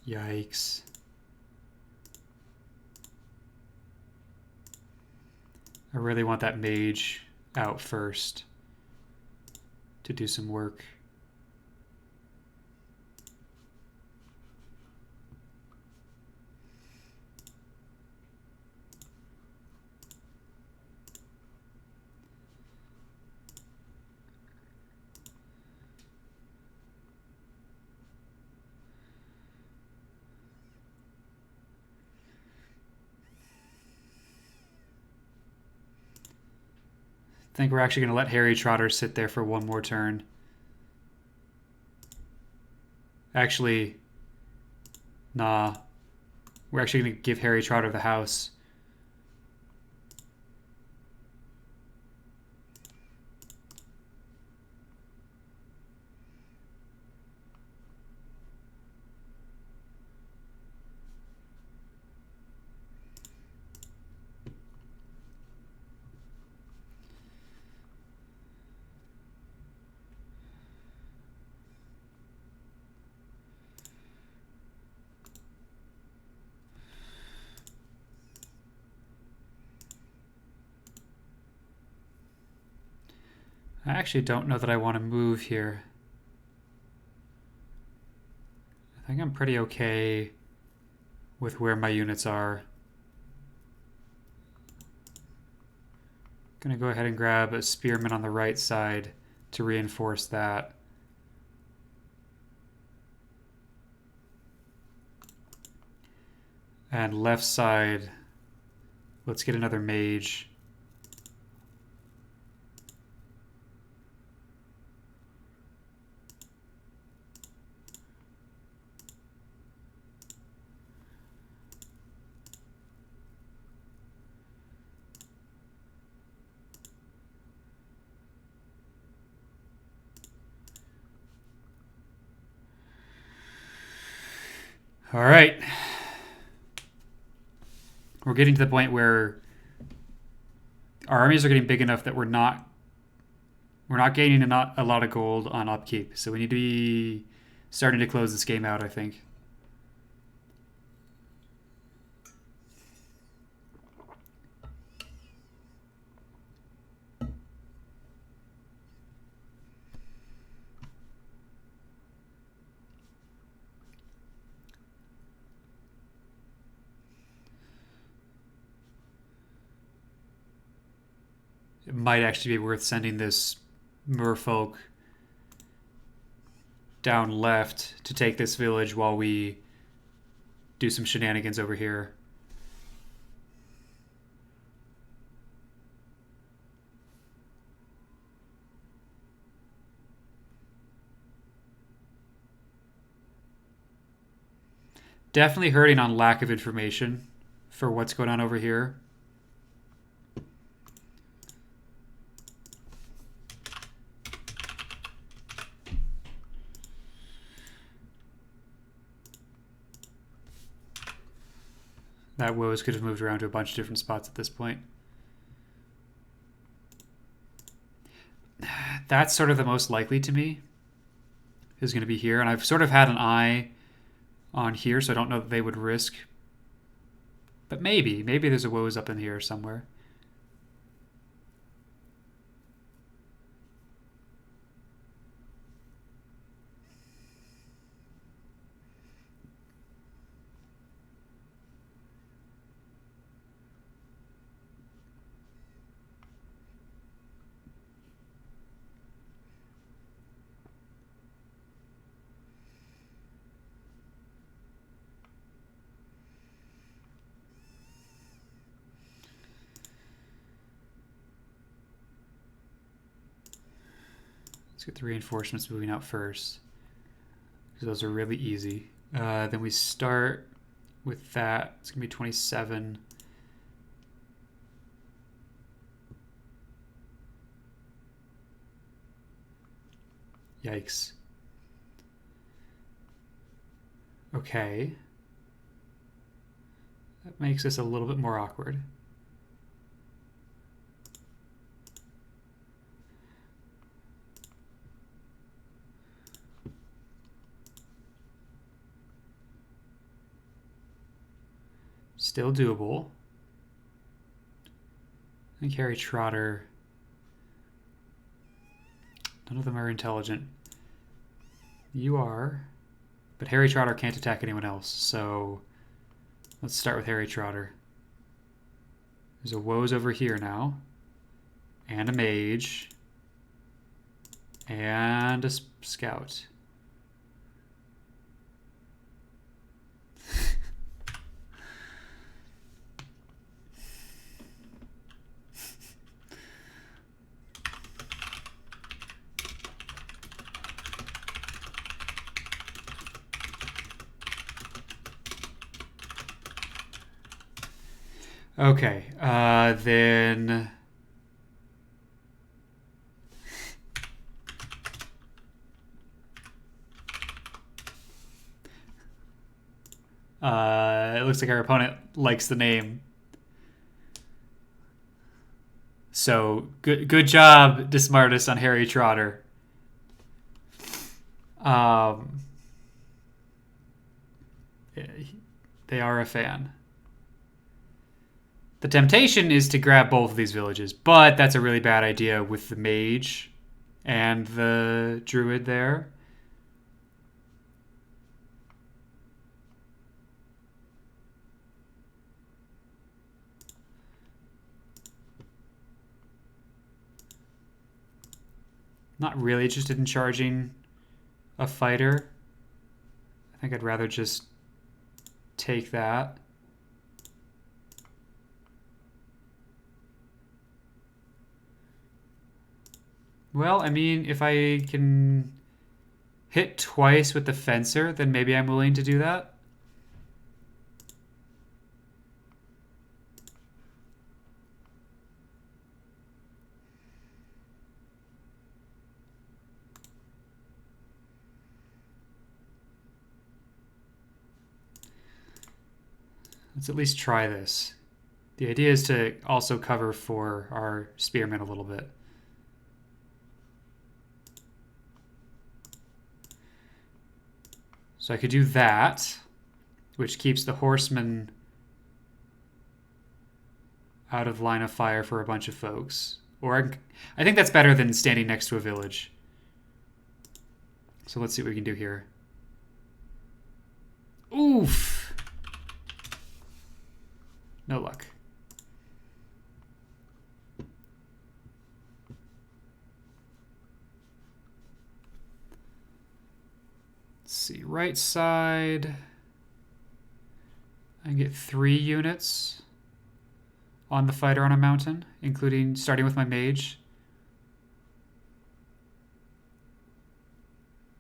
Yikes. I really want that mage out first to do some work. I think we're actually going to let Harry Trotter sit there for one more turn. Actually, nah. We're actually going to give Harry Trotter the house. I actually don't know that I want to move here. I think I'm pretty okay with where my units are. Gonna go ahead and grab a spearman on the right side to reinforce that. And left side, let's get another mage. All right. We're getting to the point where our armies are getting big enough that we're not gaining a lot of gold on upkeep. So we need to be starting to close this game out, I think. It might actually be worth sending this merfolk down left to take this village while we do some shenanigans over here. Definitely hurting on lack of information for what's going on over here. That woes could have moved around to a bunch of different spots at this point. That's sort of the most likely to me, is going to be here. And I've sort of had an eye on here, so I don't know that they would risk. But maybe there's a woes up in here somewhere. Let's get the reinforcements moving out first, because those are really easy. Then we start with that. It's going to be 27. Yikes. Okay. That makes this a little bit more awkward. Still doable. I think Harry Trotter. None of them are intelligent. You are. But Harry Trotter can't attack anyone else, so let's start with Harry Trotter. There's a woes over here now. And a mage. And a scout. Okay, then... it looks like our opponent likes the name. So, good job, Dismartus, on Harry Trotter. They are a fan. The temptation is to grab both of these villages, but that's a really bad idea with the mage and the druid there. Not really interested in charging a fighter. I think I'd rather just take that. Well, I mean, if I can hit twice with the fencer, then maybe I'm willing to do that. Let's at least try this. The idea is to also cover for our spearmen a little bit. So I could do that, which keeps the horsemen out of line of fire for a bunch of folks. Or I think that's better than standing next to a village. So let's see what we can do here. Oof! No luck. Let's see, right side. I can get 3 units on the fighter on a mountain, including starting with my mage.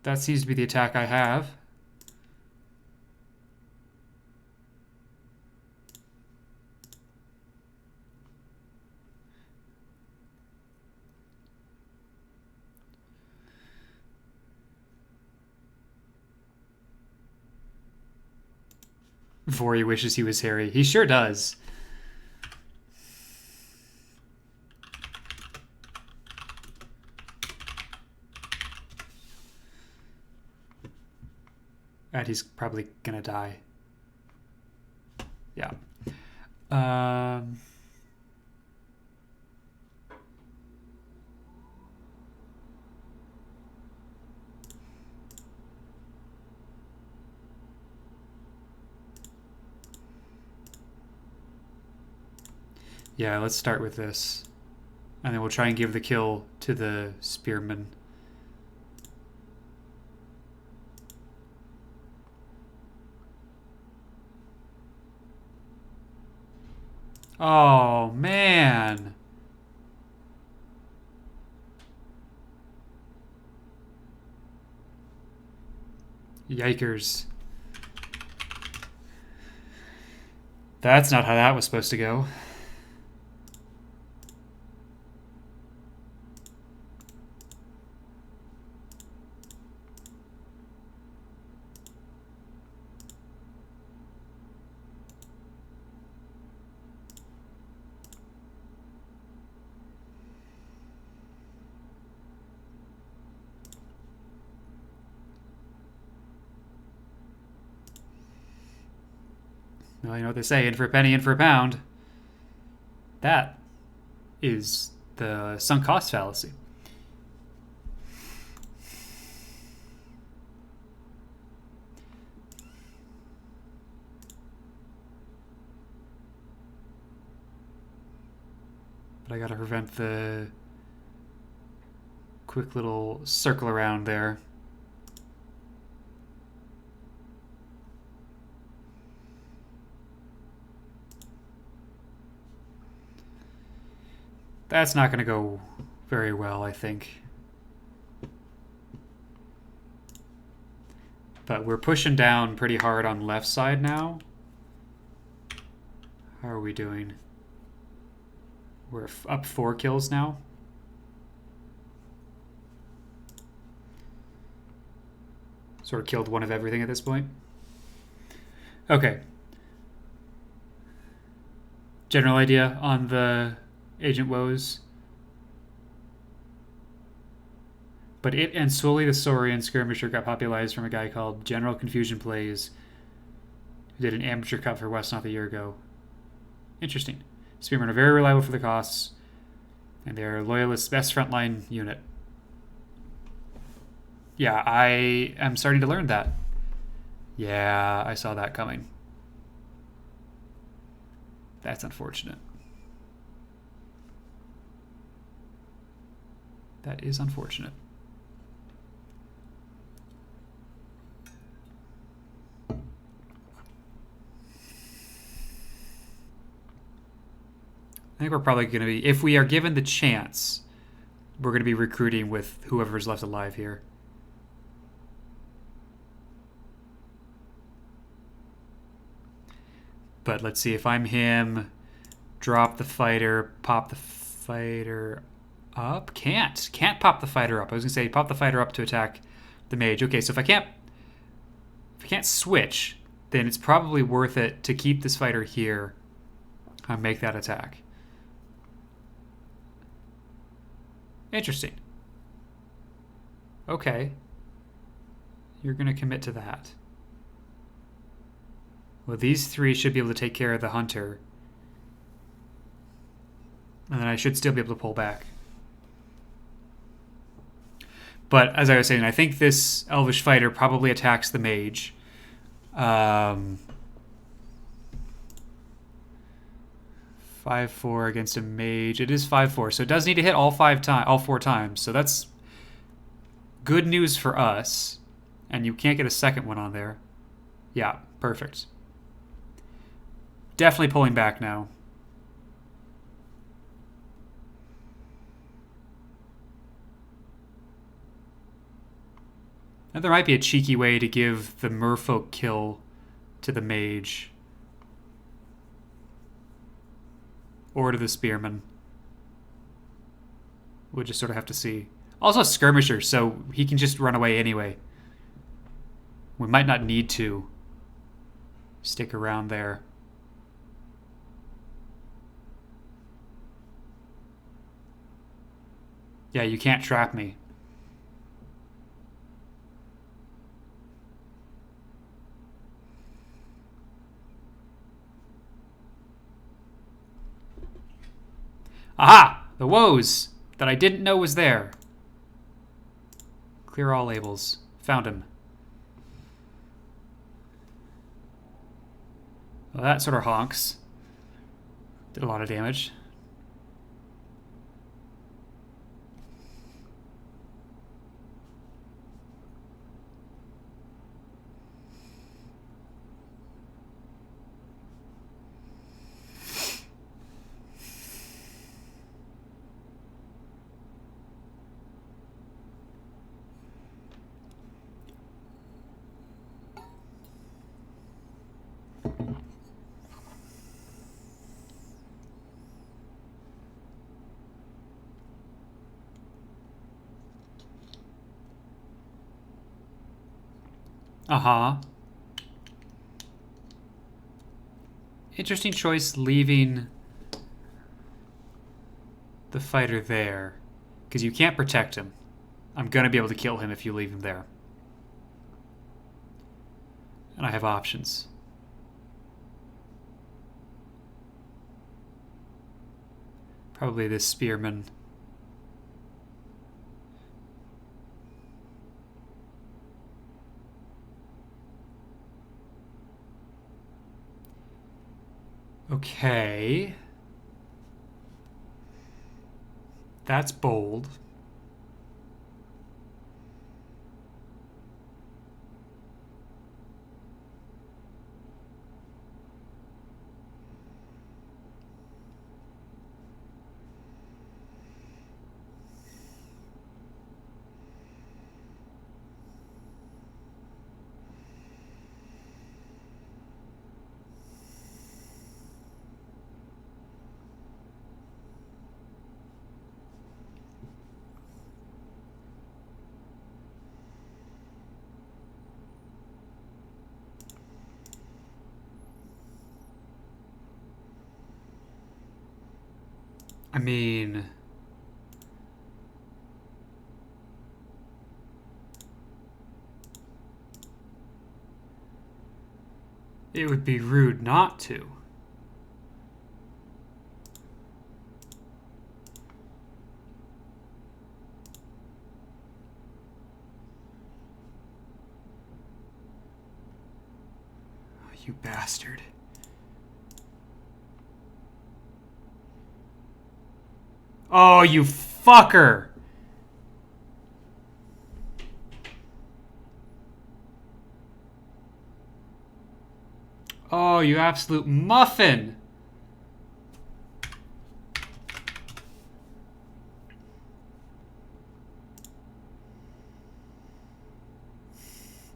That seems to be the attack I have. Vori wishes he was Harry. He sure does. And he's probably gonna die. Yeah. Yeah, let's start with this. And then we'll try and give the kill to the spearman. Oh, man. Yikers. That's not how that was supposed to go. Well, you know what they say, in for a penny, in for a pound. That is the sunk cost fallacy. But I gotta prevent the quick little circle around there. That's not going to go very well, I think. But we're pushing down pretty hard on left side now. How are we doing? We're up 4 kills now. Sort of killed one of everything at this point. Okay. General idea on the Agent Woes. But it and solely the Saurian skirmisher got popularized from a guy called General Confusion Plays, who did an amateur cut for Wesnoth a year ago. Interesting. Spearmen are very reliable for the costs, and they're Loyalist's best frontline unit. Yeah, I am starting to learn that. Yeah, I saw that coming. That's unfortunate. That is unfortunate. think we're probably going to be, if we are given the chance, we're going to be recruiting with whoever's left alive here. But let's see, if I'm him, drop the fighter, pop the fighter up. Can't pop the fighter up. I was gonna say pop the fighter up to attack the mage. Okay, so if I can't switch, then it's probably worth it to keep this fighter here and make that attack. Interesting. Okay. You're gonna commit to that. Well, these three should be able to take care of the hunter. And then I should still be able to pull back. But as I was saying, I think this elvish fighter probably attacks the mage. 5-4 against a mage. It is 5-4, so it does need to hit all 4 times. So that's good news for us. And you can't get a second one on there. Yeah, perfect. Definitely pulling back now. And there might be a cheeky way to give the merfolk kill to the mage. Or to the spearman. We'll just sort of have to see. Also a skirmisher, so he can just run away anyway. We might not need to stick around there. Yeah, you can't trap me. Aha! The woes that I didn't know was there. Clear all labels. Found him. Well, that sort of honks. Did a lot of damage. Uh-huh. Interesting choice leaving the fighter there. Because you can't protect him. I'm going to be able to kill him if you leave him there. And I have options. Probably this spearman. Okay. That's bold. I mean... it would be rude not to. Oh, you bastard. Oh, you fucker! Oh, you absolute muffin!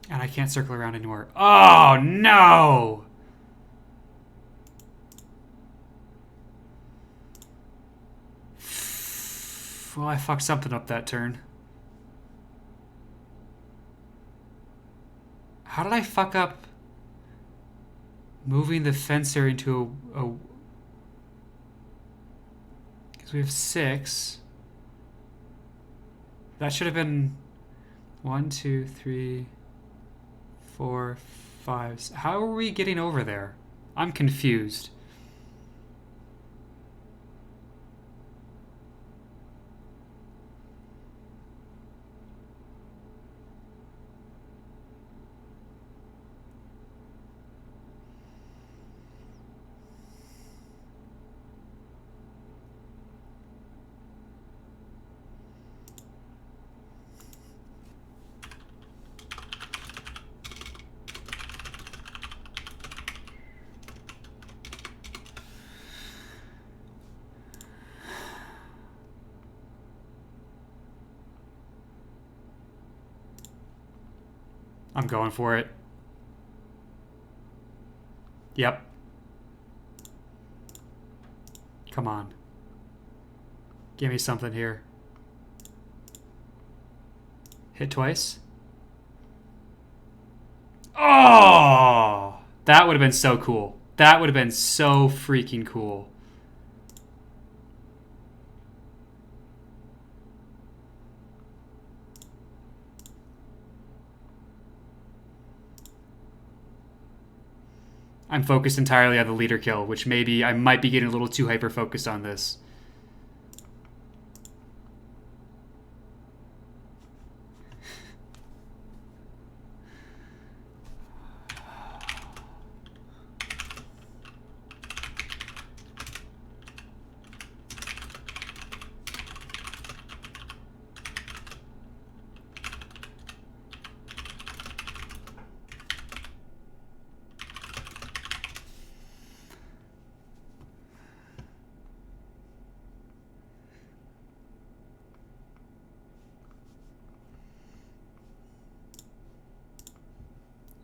And I can't circle around anymore. Oh, no! Well, I fucked something up that turn. How did I fuck up moving the fencer into a... Because we have 6. That should have been 1, 2, 3, 4, 5. How are we getting over there? I'm confused. I'm going for it. Yep. Come on. Give me something here. Hit twice. Oh! That would have been so cool. That would have been so freaking cool. I'm focused entirely on the leader kill, which maybe I might be getting a little too hyper-focused on this.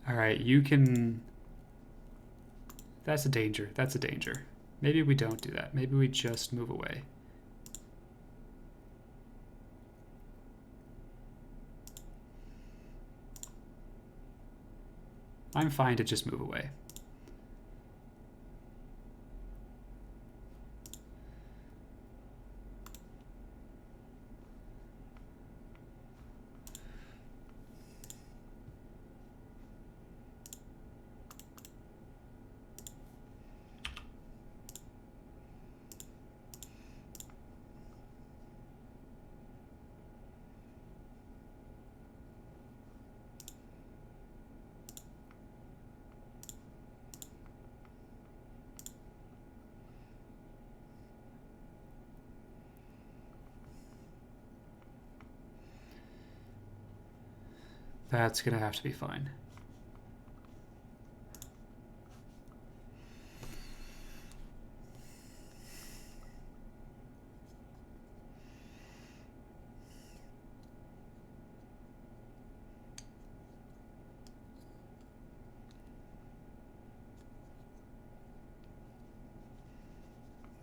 All right, you can... That's a danger. That's a danger. Maybe we don't do that. Maybe we just move away. I'm fine to just move away. That's gonna have to be fine.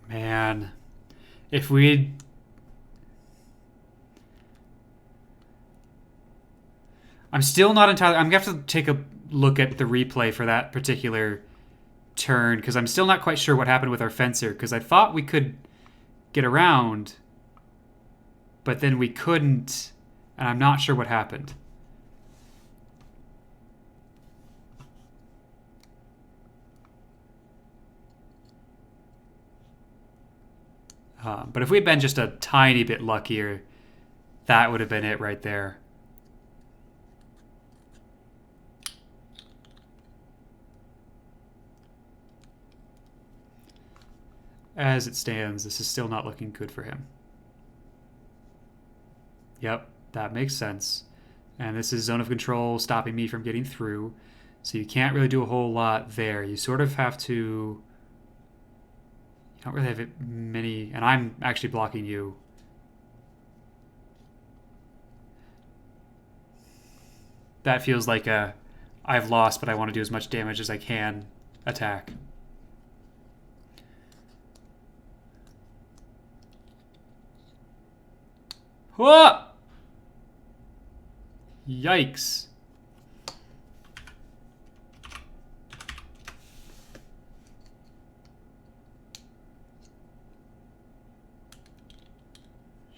Man, if we'd... I'm still not entirely... I'm going to have to take a look at the replay for that particular turn, because I'm still not quite sure what happened with our fencer, because I thought we could get around, but then we couldn't, and I'm not sure what happened. But if we had been just a tiny bit luckier, that would have been it right there. As it stands, this is still not looking good for him. Yep, that makes sense. And this is zone of control stopping me from getting through. So you can't really do a whole lot there. You sort of have to... You don't really have many... And I'm actually blocking you. That feels like a I've lost, but I want to do as much damage as I can attack. Whoa! Yikes.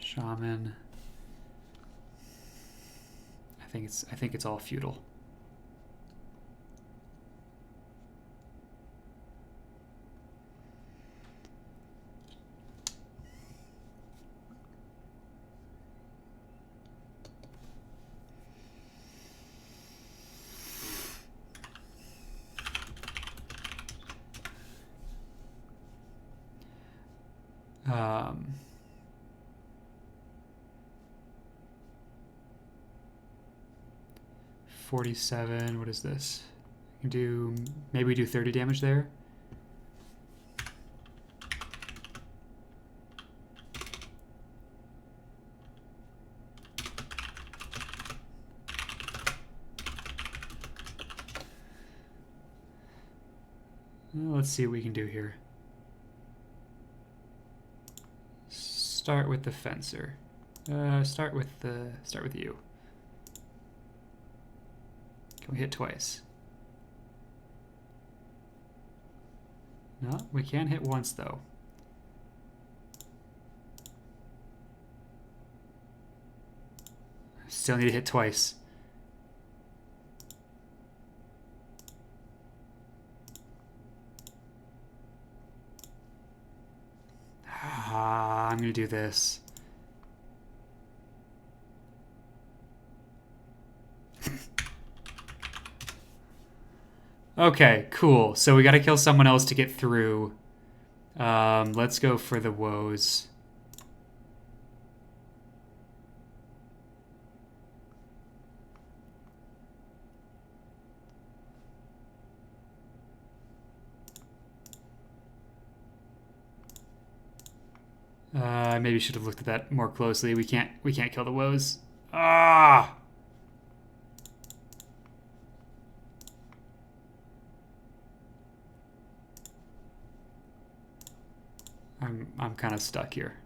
Shaman. I think it's all futile. Um, $47. What is this? Maybe we do 30 damage there. Let's see what we can do here. Start with the fencer. Start with you. Can we hit twice? No, we can hit once though. Still need to hit twice. I'm gonna do this. Okay, cool. So we gotta kill someone else to get through. Let's go for the woes. Maybe should have looked at that more closely. We can't kill the woes. Ah! I'm kind of stuck here.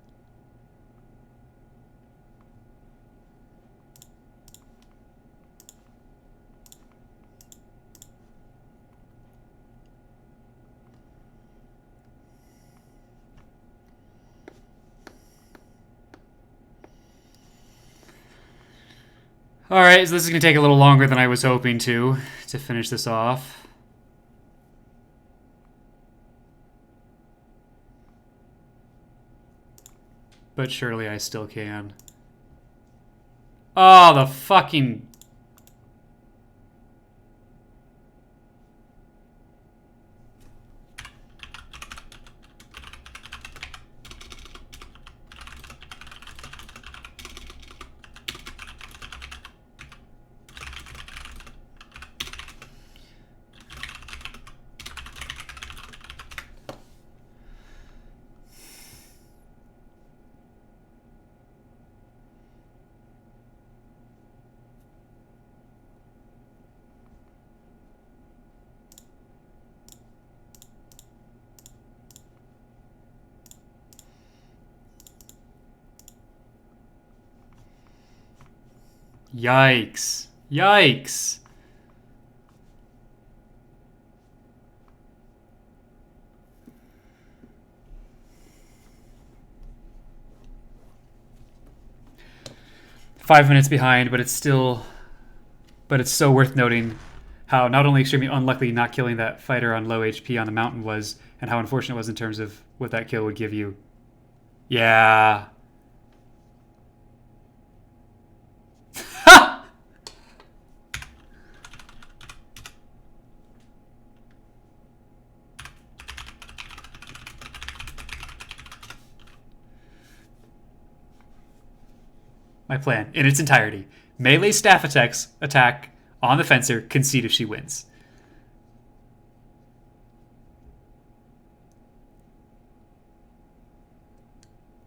All right, so this is going to take a little longer than I was hoping to finish this off. But surely I still can. Oh, the fucking... Yikes. Yikes. Five minutes behind, but it's so worth noting how not only extremely unlucky not killing that fighter on low HP on the mountain was, and how unfortunate it was in terms of what that kill would give you. Yeah. My plan, in its entirety. Melee staff attack on the fencer, concede if she wins.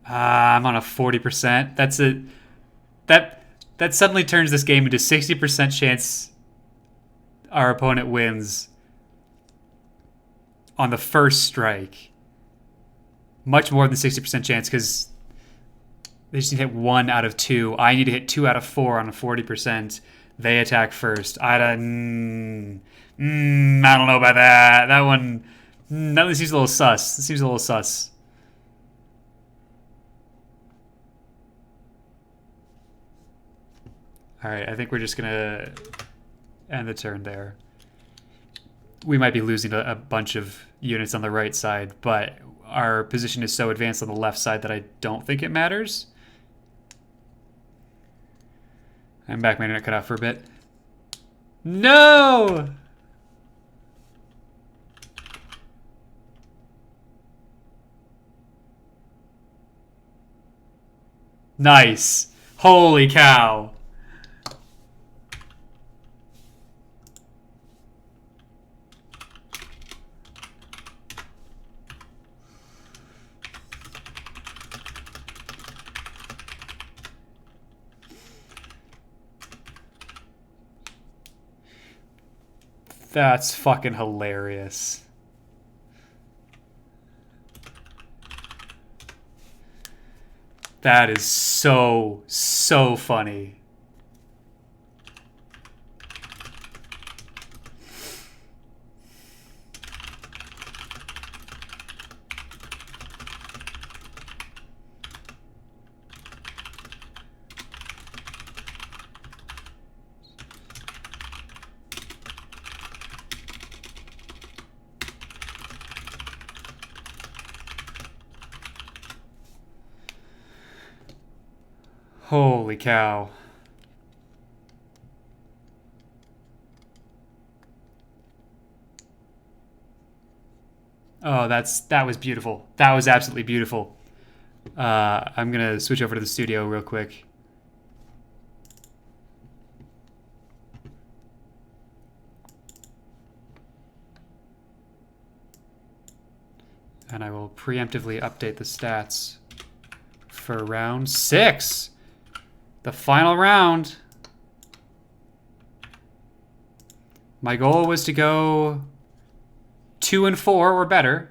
I'm on a 40%. That's it. that suddenly turns this game into 60% chance our opponent wins on the first strike. Much more than 60% chance because they just need to hit 1 out of 2. I need to hit 2 out of 4 on a 40%. They attack first. I don't know about that. That one seems a little sus. It seems a little sus. All right, I think we're just going to end the turn there. We might be losing a bunch of units on the right side, but our position is so advanced on the left side that I don't think it matters. I'm back my internet cut off for a bit. No! Nice. Holy cow. That's fucking hilarious. That is so funny. Holy cow. Oh, that was beautiful. That was absolutely beautiful. I'm going to switch over to the studio real quick. And I will preemptively update the stats for round 6. The final round. My goal was to go 2 and 4 or better.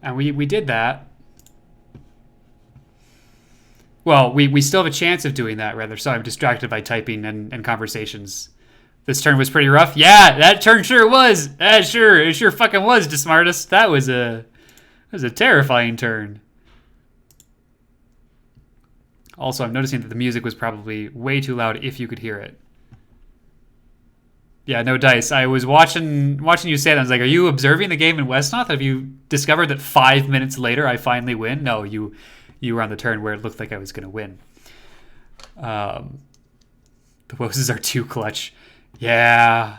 And we did that. Well, we still have a chance of doing that, rather. So I'm distracted by typing and conversations. This turn was pretty rough. Yeah, that turn sure was. It sure fucking was, DeSmartest. That was a terrifying turn. Also, I'm noticing that the music was probably way too loud if you could hear it. Yeah, no dice. I was watching you say that. I was like, are you observing the game in Wesnoth? Have you discovered that 5 minutes later I finally win? No, you were on the turn where it looked like I was going to win. The Woses are too clutch. Yeah.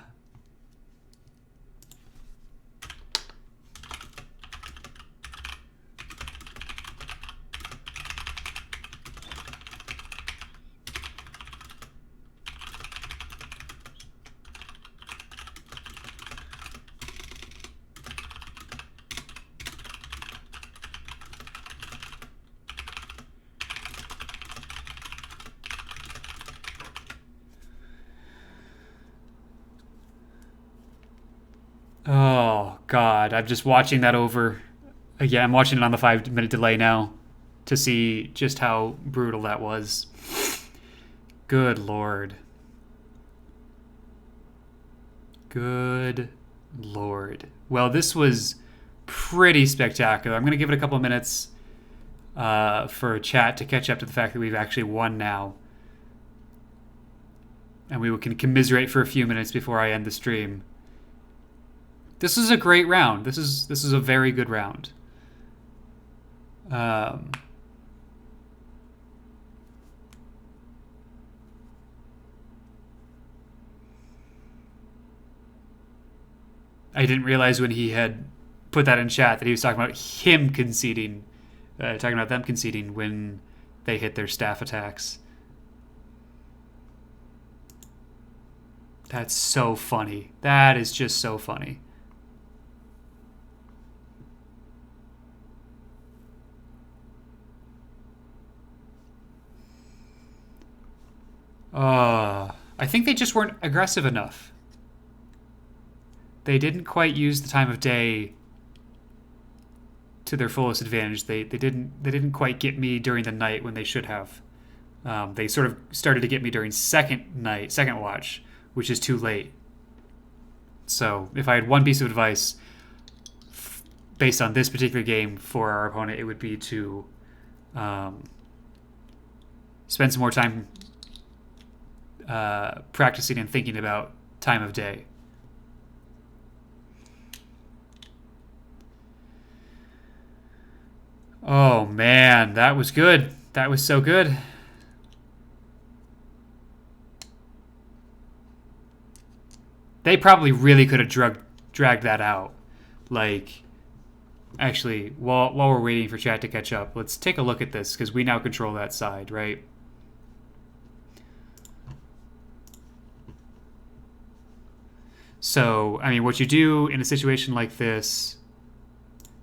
Oh, God. I'm just watching that over. Yeah, I'm watching it on the 5-minute delay now to see just how brutal that was. Good Lord. Good Lord. Well, this was pretty spectacular. I'm going to give it a couple of minutes for a chat to catch up to the fact that we've actually won now. And we can commiserate for a few minutes before I end the stream. This is a great round. This is a very good round. I didn't realize when he had put that in chat that he was talking about him conceding, talking about them conceding when they hit their staff attacks. That's so funny. That is just so funny. I think they just weren't aggressive enough. They didn't quite use the time of day to their fullest advantage. They didn't quite get me during the night when they should have. They sort of started to get me during second watch, which is too late. So if I had one piece of advice based on this particular game for our opponent, it would be to spend some more time practicing and thinking about time of day. Oh man, that was good. That was so good. They probably really could have dragged that out. Like, actually, while we're waiting for chat to catch up, let's take a look at this, because we now control that side, right? So, I mean, what you do in a situation like this,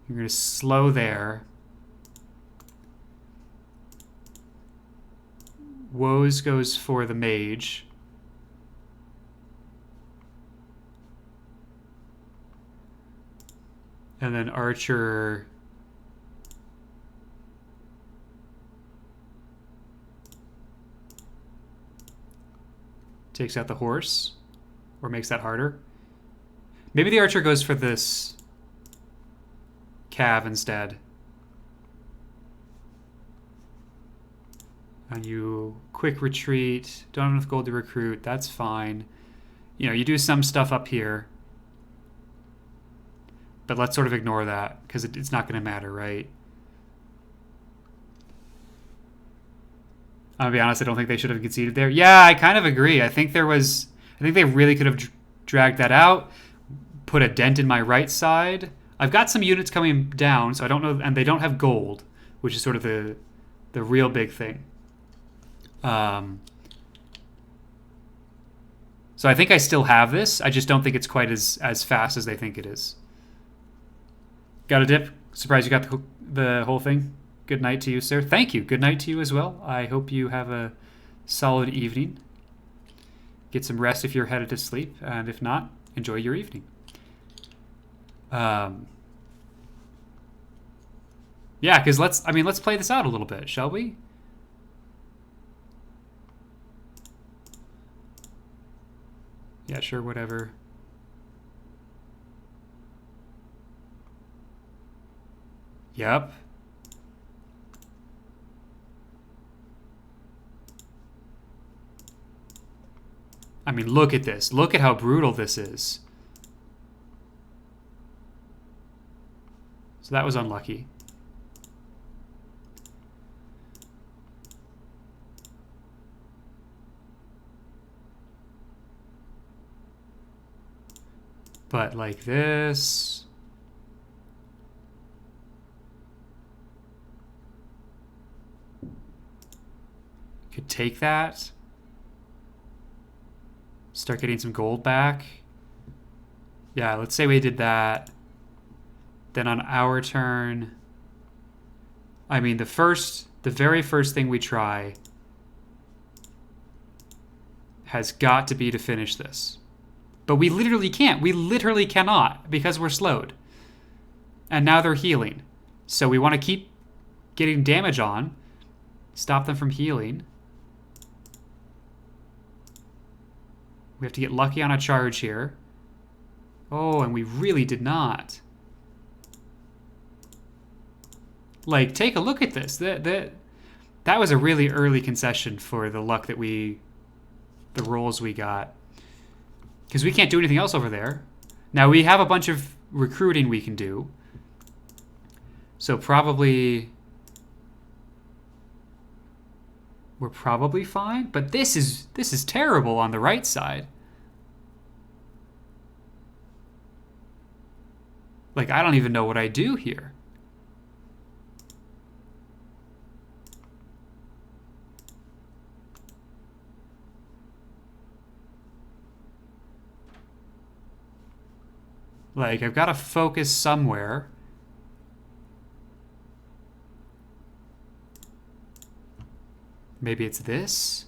you're going to slow there. Woes goes for the mage. And then Archer takes out the horse, or makes that harder. Maybe the Archer goes for this cav instead. And you quick retreat, don't have enough gold to recruit, that's fine. You know, you do some stuff up here. But let's sort of ignore that, because it's not going to matter, right? I'm going to be honest, I don't think they should have conceded there. Yeah, I kind of agree. I think they really could have dragged that out, put a dent in my right side. I've got some units coming down, so I don't know, and they don't have gold, which is sort of the real big thing. So I think I still have this. I just don't think it's quite as fast as they think it is. Got a dip? Surprised you got the whole thing. Good night to you, sir. Thank you. Good night to you as well. I hope you have a solid evening. Get some rest if you're headed to sleep, and if not, enjoy your evening. Yeah, because let's play this out a little bit, shall we? Yeah, sure, whatever. Yep. I mean, look at this. Look at how brutal this is. So that was unlucky. But like this... Could take that. Start getting some gold back. Yeah, let's say we did that. Then on our turn... I mean, the very first thing we try has got to be to finish this. But we literally can't. We literally cannot, because we're slowed. And now they're healing. So we want to keep getting damage on. Stop them from healing. We have to get lucky on a charge here. Oh, and we really did not. Like, take a look at this. That was a really early concession for the luck that the rolls we got. Because we can't do anything else over there. Now, we have a bunch of recruiting we can do. So probably... We're probably fine, but this is terrible on the right side. Like, I don't even know what I do here. Like, I've got to focus somewhere. Maybe it's this?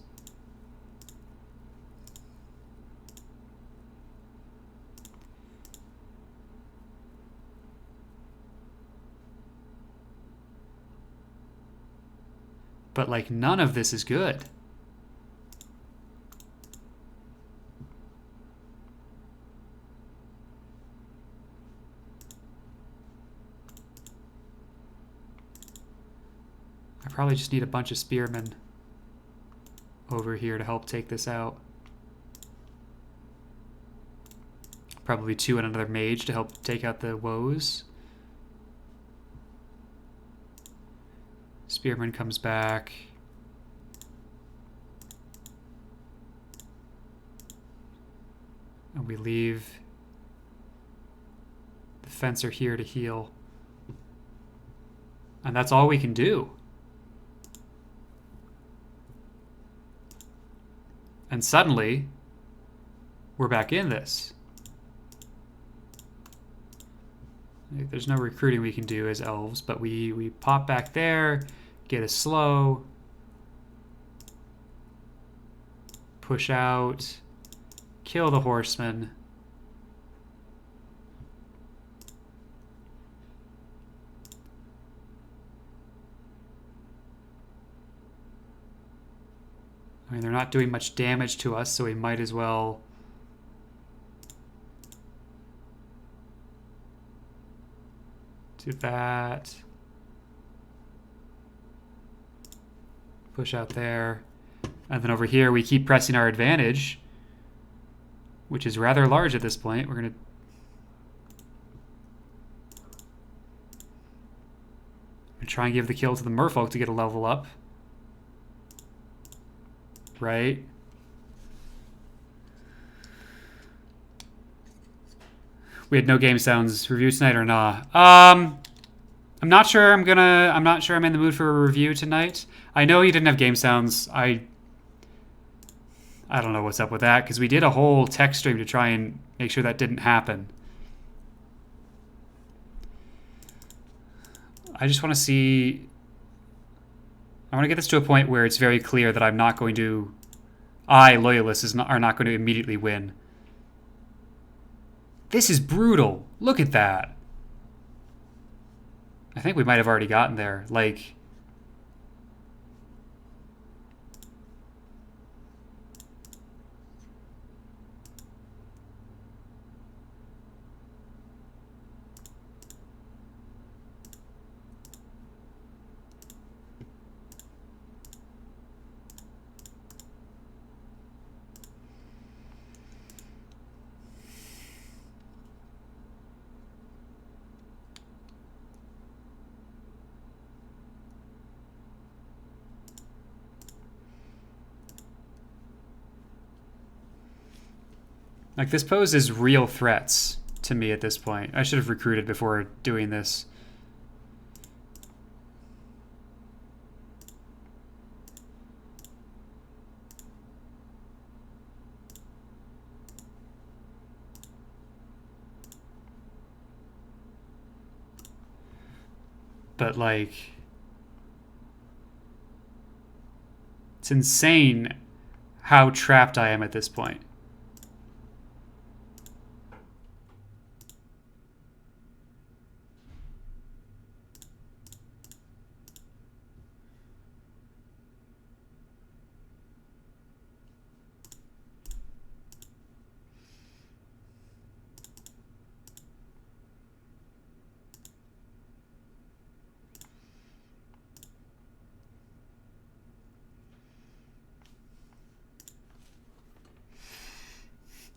But, like, none of this is good. I probably just need a bunch of spearmen over here to help take this out. Probably 2 and another mage to help take out the woes. Spearman comes back. And we leave the fencer here to heal. And that's all we can do. And suddenly, we're back in this. There's no recruiting we can do as elves, but we pop back there, get a slow, push out, kill the horseman. I mean, they're not doing much damage to us, so we might as well do that. Push out there. And then over here, we keep pressing our advantage, which is rather large at this point. We're going to try and give the kill to the merfolk to get a level up. Right? We had no game sounds review tonight or not. I'm not sure I'm not sure I'm in the mood for a review tonight. I know you didn't have game sounds. I don't know what's up with that, because we did a whole tech stream to try and make sure that didn't happen. I just want to see... I want to get this to a point where it's very clear that I'm not going to... loyalists are not going to immediately win. This is brutal. Look at that. I think we might have already gotten there. Like... Like, this poses real threats to me at this point. I should have recruited before doing this. But, like... it's insane how trapped I am at this point.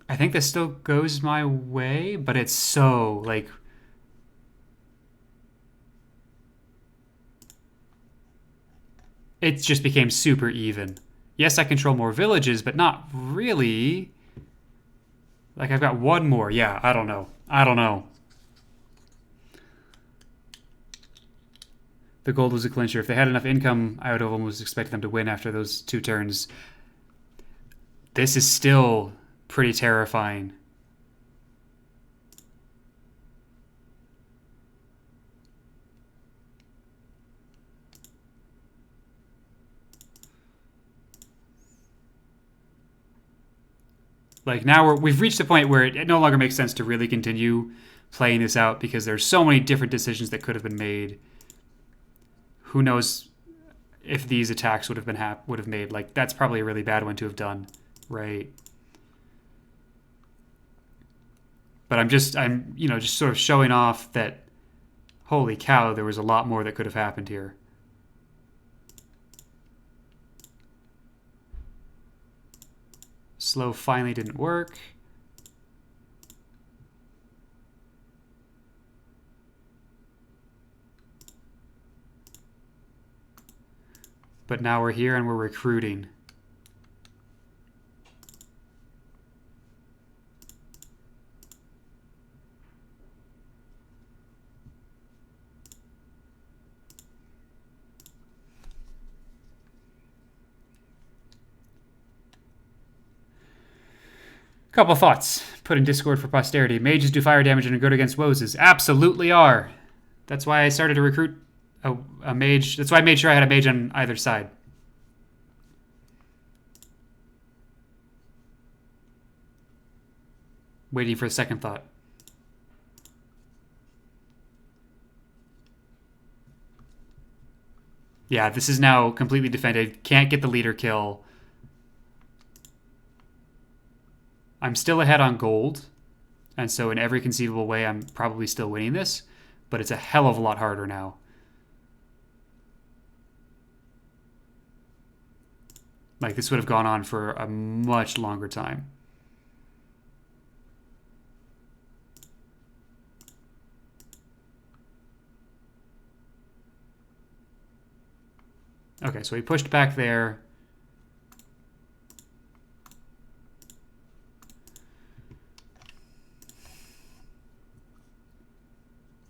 I think this still goes my way, but it's so, like... it just became super even. Yes, I control more villages, but not really. Like, I've got one more. Yeah, I don't know. I don't know. The gold was a clincher. If they had enough income, I would have almost expected them to win after those 2 turns. This is still... pretty terrifying. Like now we've reached a point where it no longer makes sense to really continue playing this out because there's so many different decisions that could have been made. Who knows if these attacks would have made? Like that's probably a really bad one to have done, right? But I'm just sort of showing off that holy cow, there was a lot more that could have happened here. Slow finally didn't work. But now we're here and we're recruiting. Couple thoughts. Put in Discord for posterity. Mages do fire damage and are good against Woses. Absolutely are. That's why I started to recruit a mage. That's why I made sure I had a mage on either side. Waiting for a second thought. Yeah, this is now completely defended. Can't get the leader kill. I'm still ahead on gold, and so in every conceivable way, I'm probably still winning this, but it's a hell of a lot harder now. Like, this would have gone on for a much longer time. Okay, so he pushed back there.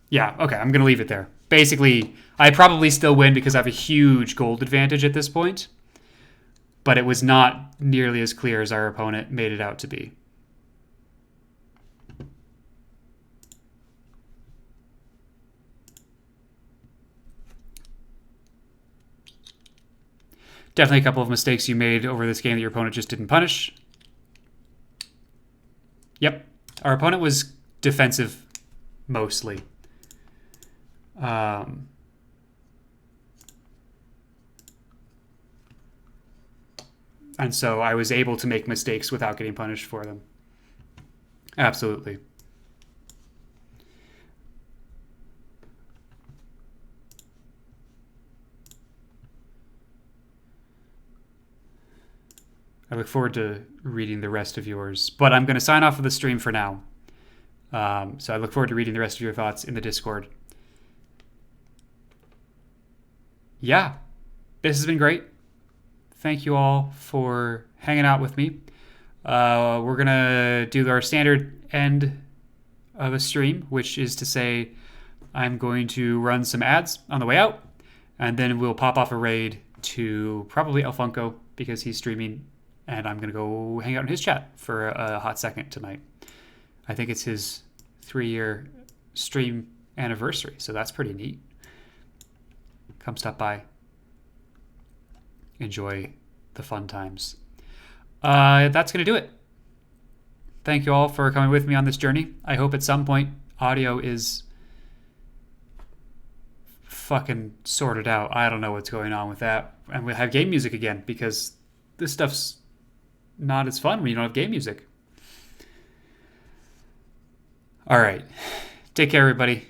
Yeah, okay, I'm going to leave it there. Basically, I probably still win because I have a huge gold advantage at this point, but it was not nearly as clear as our opponent made it out to be. Definitely a couple of mistakes you made over this game that your opponent just didn't punish. Yep, our opponent was defensive mostly. And so I was able to make mistakes without getting punished for them. Absolutely. I look forward to reading the rest of yours, but I'm going to sign off of the stream for now. So I look forward to reading the rest of your thoughts in the Discord. Yeah, this has been great. Thank you all for hanging out with me. We're going to do our standard end of a stream, which is to say I'm going to run some ads on the way out, and then we'll pop off a raid to probably El Funko because he's streaming, and I'm going to go hang out in his chat for a hot second tonight. I think it's his 3-year stream anniversary, so that's pretty neat. Come stop by. Enjoy the fun times. That's going to do it. Thank you all for coming with me on this journey. I hope at some point audio is fucking sorted out. I don't know what's going on with that. And we'll have game music again because this stuff's not as fun when you don't have game music. All right. Take care, everybody.